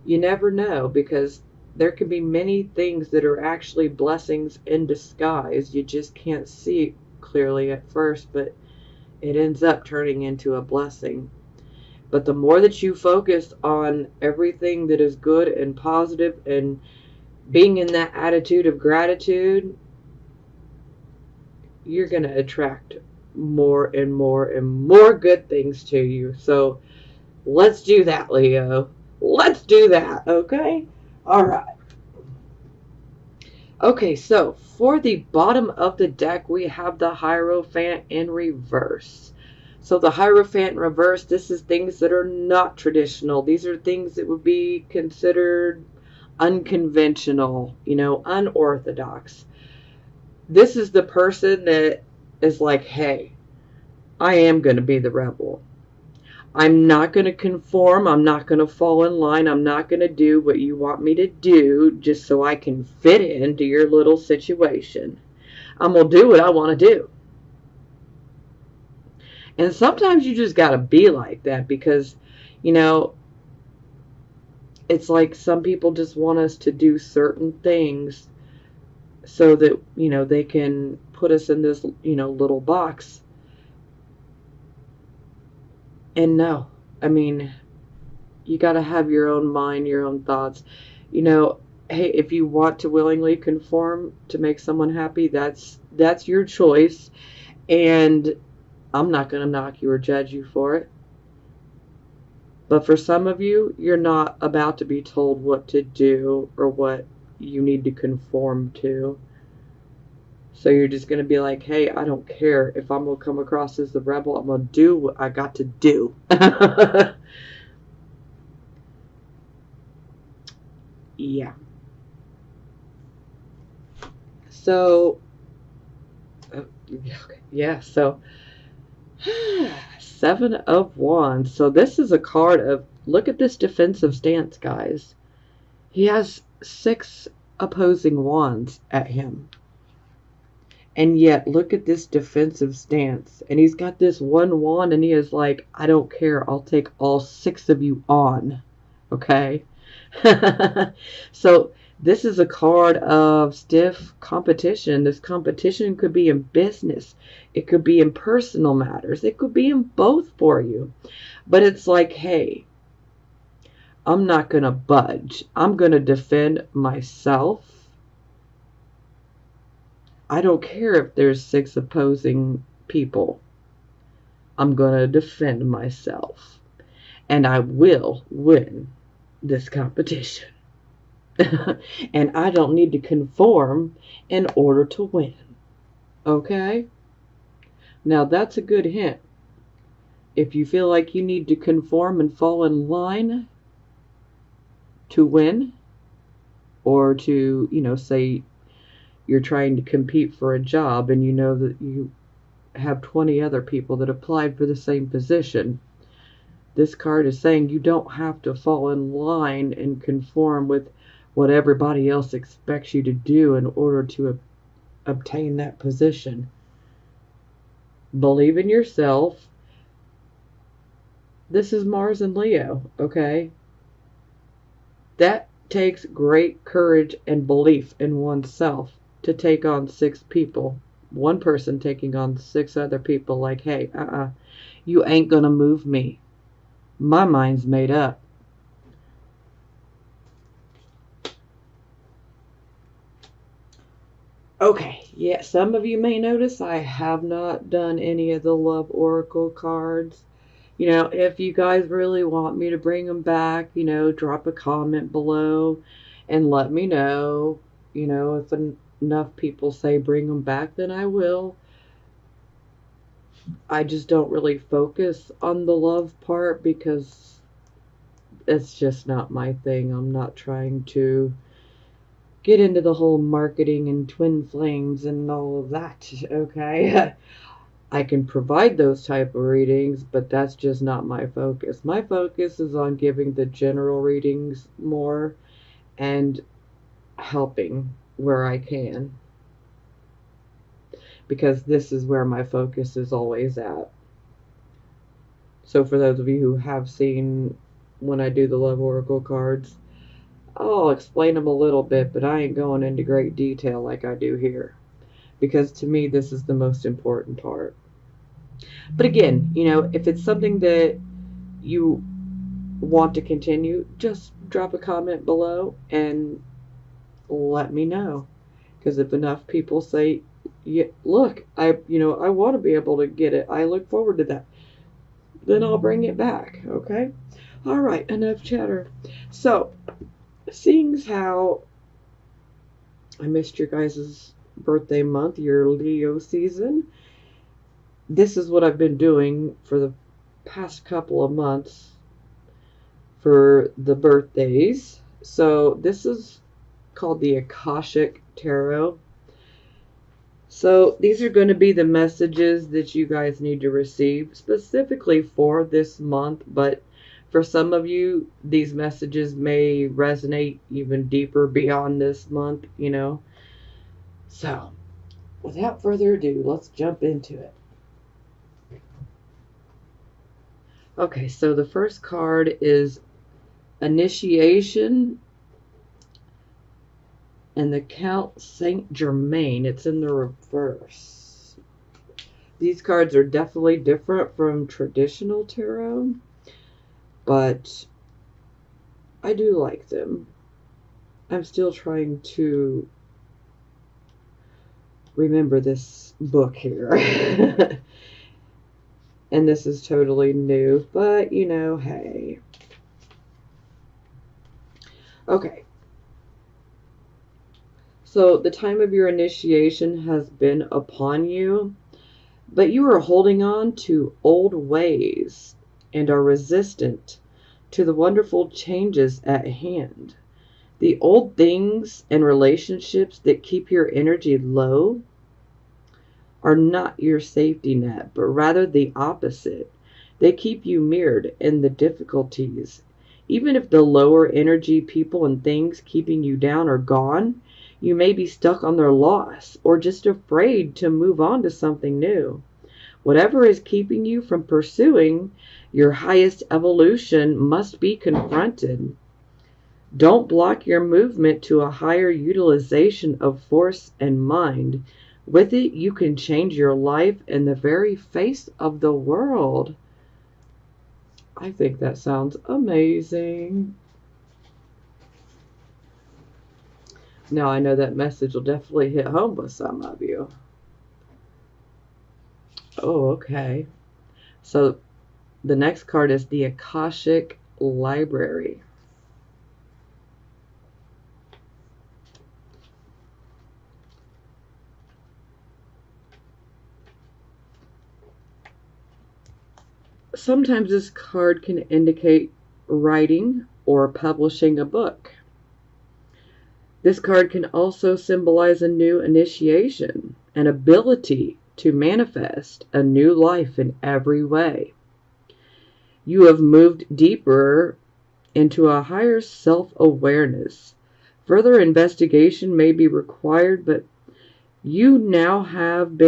you never know, because there could be many things that are actually blessings in disguise. You just can't see it clearly at first, but it ends up turning into a blessing. But the more that you focus on everything that is good and positive and being in that attitude of gratitude, you're going to attract more and more and more good things to you. So let's do that, Leo. Let's do that, okay? All right. Okay, so for the bottom of the deck, we have the Hierophant in reverse. So the Hierophant in reverse, this is things that are not traditional. These are things that would be considered unconventional, unorthodox. This is the person that is like, hey, I am going to be the rebel. I'm not going to conform. I'm not going to fall in line. I'm not going to do what you want me to do just so I can fit into your little situation. I'm going to do what I want to do. And sometimes you just got to be like that because, it's like some people just want us to do certain things so that, they can put us in this, little box. And no, you got to have your own mind, your own thoughts. Hey, if you want to willingly conform to make someone happy, that's your choice. And I'm not going to knock you or judge you for it. But for some of you, you're not about to be told what to do or what you need to conform to. So you're just going to be like, hey, I don't care. If I'm going to come across as the rebel, I'm going to do what I got to do. Yeah. So, yeah, so Seven of Wands. So this is a card of, look at this defensive stance, guys. He has 6 opposing wands at him. And yet, look at this defensive stance. And he's got this one wand and he is like, I don't care. I'll take all 6 of you on. Okay? So, this is a card of stiff competition. This competition could be in business. It could be in personal matters. It could be in both for you. But it's like, hey, I'm not going to budge. I'm going to defend myself. I don't care if there's 6 opposing people. I'm going to defend myself. And I will win this competition. And I don't need to conform in order to win. Okay? Now that's a good hint. If you feel like you need to conform and fall in line to win, or to, say you're trying to compete for a job and you know that you have 20 other people that applied for the same position. This card is saying you don't have to fall in line and conform with what everybody else expects you to do in order to obtain that position. Believe in yourself. This is Mars and Leo, okay? That takes great courage and belief in oneself to take on 6 people. One person taking on 6 other people like, hey, you ain't gonna move me. My mind's made up. Okay, yeah, some of you may notice I have not done any of the Love Oracle cards. If you guys really want me to bring them back, drop a comment below and let me know. If enough people say bring them back, then I will. I just don't really focus on the love part because it's just not my thing. I'm not trying to get into the whole marketing and twin flames and all of that, okay? I can provide those type of readings, but that's just not my focus. My focus is on giving the general readings more and helping where I can, because this is where my focus is always at. So for those of you who have seen when I do the Love Oracle cards, I'll explain them a little bit, but I ain't going into great detail like I do here, because to me this is the most important part. But again, if it's something that you want to continue, just drop a comment below and let me know. Because if enough people say, yeah, look, I want to be able to get it, I look forward to that, then I'll bring it back, okay? All right, enough chatter. So, seeing as how I missed your guys' birthday month, your Leo season, this is what I've been doing for the past couple of months for the birthdays. So this is called the Akashic Tarot. So these are going to be the messages that you guys need to receive specifically for this month, but for some of you, these messages may resonate even deeper beyond this month, So, without further ado, let's jump into it. Okay, so the first card is Initiation and the Count Saint Germain. It's in the reverse. These cards are definitely different from traditional tarot, but I do like them. I'm still trying to remember this book here. And this is totally new, but hey. Okay. So the time of your initiation has been upon you, but you are holding on to old ways and are resistant to the wonderful changes at hand. The old things and relationships that keep your energy low are not your safety net, but rather the opposite. They keep you mirrored in the difficulties. Even if the lower energy people and things keeping you down are gone, you may be stuck on their loss or just afraid to move on to something new. Whatever is keeping you from pursuing your highest evolution must be confronted. Don't block your movement to a higher utilization of force and mind. With it, you can change your life and the very face of the world. I think that sounds amazing. Now, I know that message will definitely hit home with some of you. Oh, okay. So the next card is the Akashic Library. Sometimes this card can indicate writing or publishing a book. This card can also symbolize a new initiation, an ability to manifest a new life in every way. You have moved deeper into a higher self-awareness. Further investigation may be required, but you now have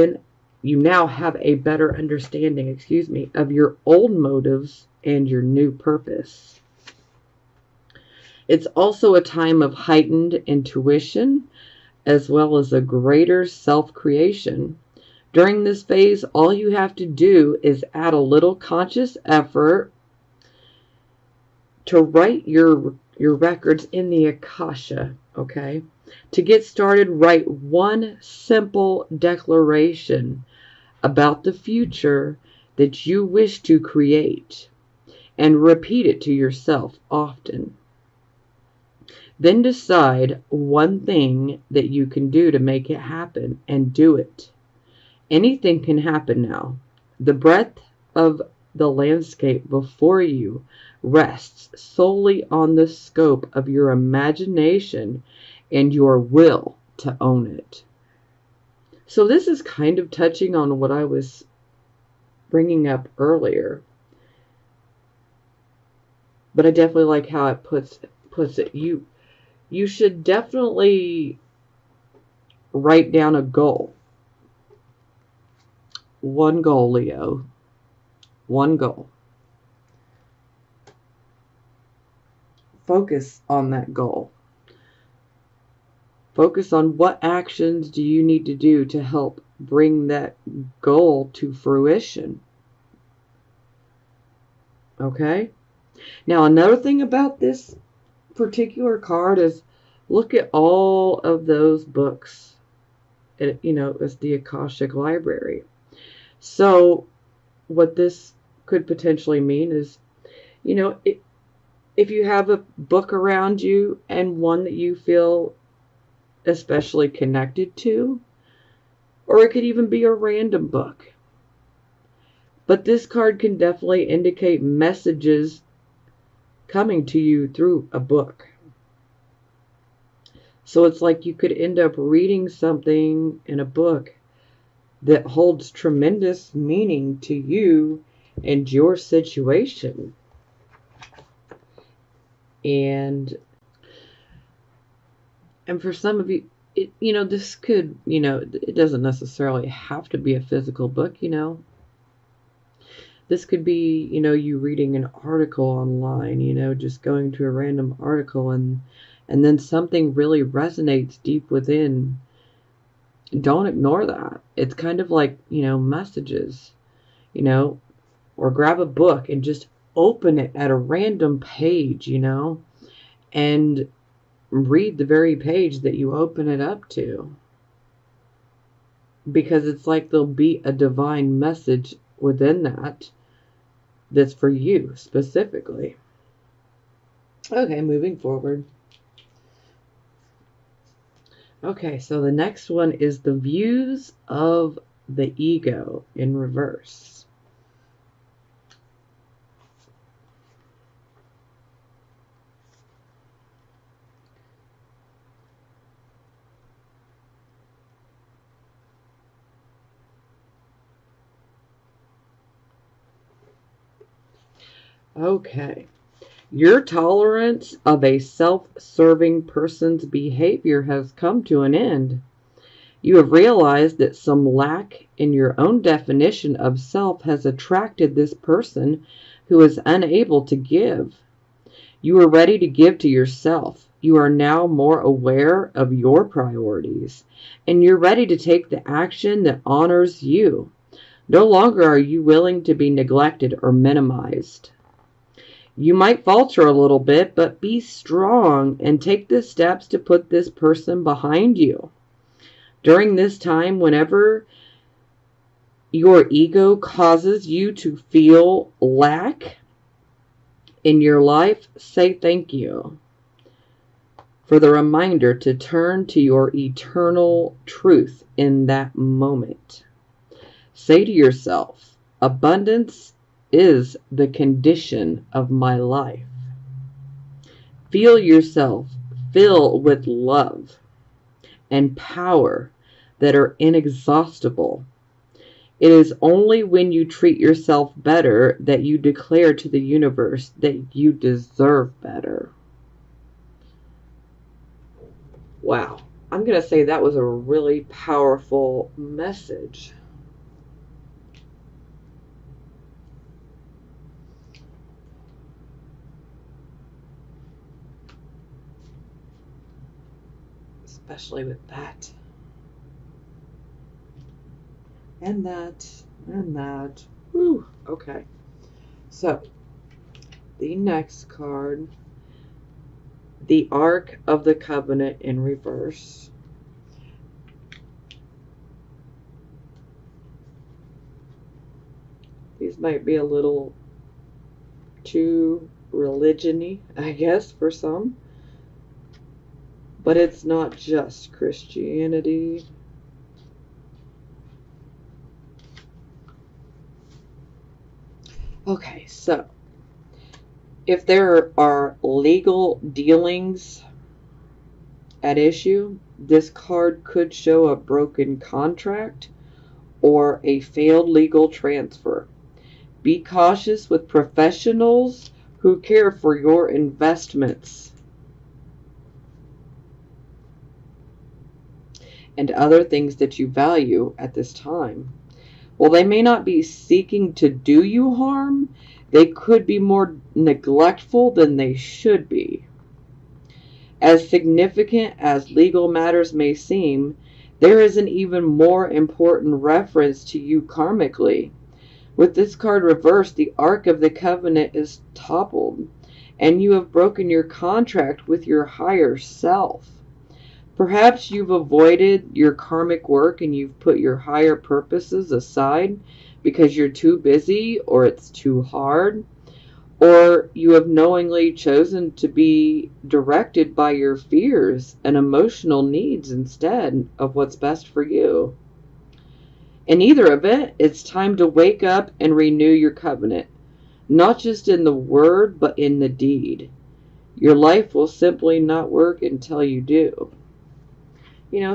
a better understanding, of your old motives and your new purpose. It's also a time of heightened intuition as well as a greater self-creation. During this phase, all you have to do is add a little conscious effort to write your records in the Akasha, okay? To get started, write one simple declaration about the future that you wish to create and repeat it to yourself often. Then decide one thing that you can do to make it happen and do it. Anything can happen now. The breadth of the landscape before you rests solely on the scope of your imagination and your will to own it. So this is kind of touching on what I was bringing up earlier. But I definitely like how it puts it. You should definitely write down a goal. One goal, Leo. One goal. Focus on that goal. Focus on what actions do you need to do to help bring that goal to fruition. Okay? Now, another thing about this particular card is look at all of those books. It's the Akashic Library. So what this could potentially mean is, if you have a book around you and one that you feel especially connected to, or it could even be a random book. But this card can definitely indicate messages coming to you through a book. So it's like you could end up reading something in a book that holds tremendous meaning to you and your situation. And for some of you, this could, it doesn't necessarily have to be a physical book, This could be, you reading an article online, just going to a random article and then something really resonates deep within. Don't ignore that. It's kind of like, messages, or grab a book and just open it at a random page, and read the very page that you open it up to. Because it's like there'll be a divine message within that's for you specifically. Okay, moving forward. Okay, so the next one is the views of the ego in reverse. Okay. Your tolerance of a self-serving person's behavior has come to an end. You have realized that some lack in your own definition of self has attracted this person who is unable to give. You are ready to give to yourself. You are now more aware of your priorities, and you're ready to take the action that honors you. No longer are you willing to be neglected or minimized. You might falter a little bit, but be strong and take the steps to put this person behind you. During this time, whenever your ego causes you to feel lack in your life, say thank you for the reminder to turn to your eternal truth in that moment. Say to yourself, abundance is the condition of my life. Feel yourself fill with love and power that are inexhaustible. It is only when you treat yourself better that you declare to the universe that you deserve better. Wow. I'm going to say that was a really powerful message. Especially with that. And that. And that. Whew. Okay. So, the next card. The Ark of the Covenant in reverse. These might be a little too religion-y, I guess, for some. But it's not just Christianity. Okay, so if there are legal dealings at issue, this card could show a broken contract or a failed legal transfer. Be cautious with professionals who care for your investments and other things that you value at this time. While they may not be seeking to do you harm, they could be more neglectful than they should be. As significant as legal matters may seem, there is an even more important reference to you karmically. With this card reversed, the Ark of the Covenant is toppled, and you have broken your contract with your higher self. Perhaps you've avoided your karmic work and you've put your higher purposes aside because you're too busy or it's too hard, or you have knowingly chosen to be directed by your fears and emotional needs instead of what's best for you. In either event, it's time to wake up and renew your covenant, not just in the word, but in the deed. Your life will simply not work until you do.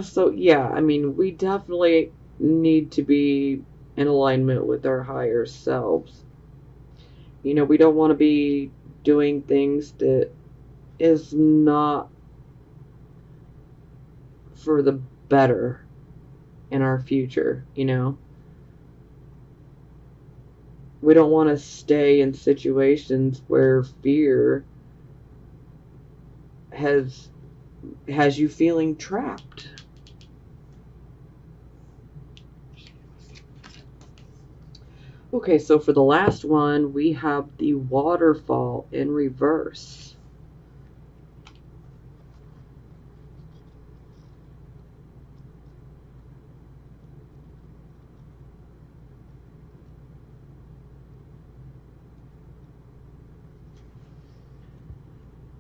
So yeah, I mean, we definitely need to be in alignment with our higher selves. We don't want to be doing things that is not for the better in our future, We don't want to stay in situations where fear has you feeling trapped. Okay, so for the last one, we have the waterfall in reverse.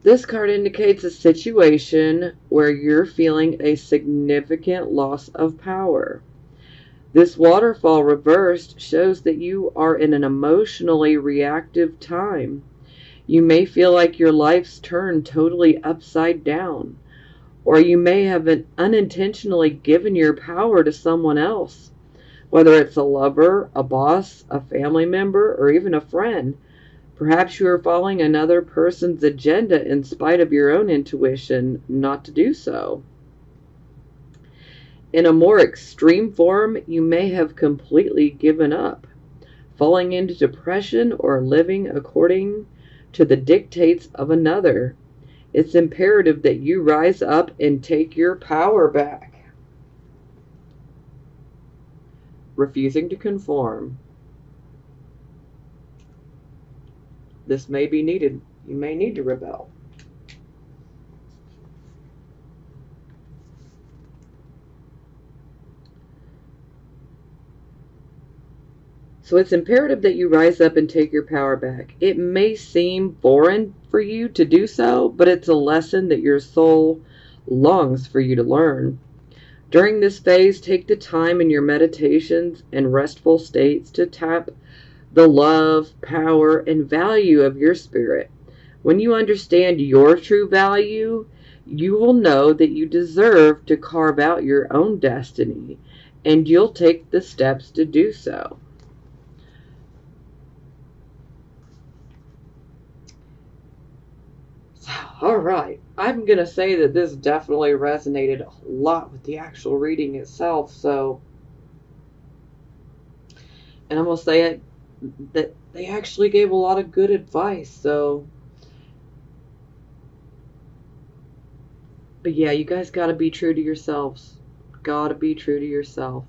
This card indicates a situation where you're feeling a significant loss of power. This waterfall reversed shows that you are in an emotionally reactive time. You may feel like your life's turned totally upside down, or you may have unintentionally given your power to someone else, whether it's a lover, a boss, a family member, or even a friend. Perhaps you are following another person's agenda in spite of your own intuition not to do so. In a more extreme form, you may have completely given up, falling into depression or living according to the dictates of another. It's imperative that you rise up and take your power back. Refusing to conform. This may be needed. You may need to rebel. So it's imperative that you rise up and take your power back. It may seem foreign for you to do so, but it's a lesson that your soul longs for you to learn. During this phase, take the time in your meditations and restful states to tap the love, power, and value of your spirit. When you understand your true value, you will know that you deserve to carve out your own destiny, and you'll take the steps to do so. All right, I'm going to say that this definitely resonated a lot with the actual reading itself. So, and I'm going to say it that they actually gave a lot of good advice. So, but yeah, you guys got to be true to yourselves. Got to be true to yourself.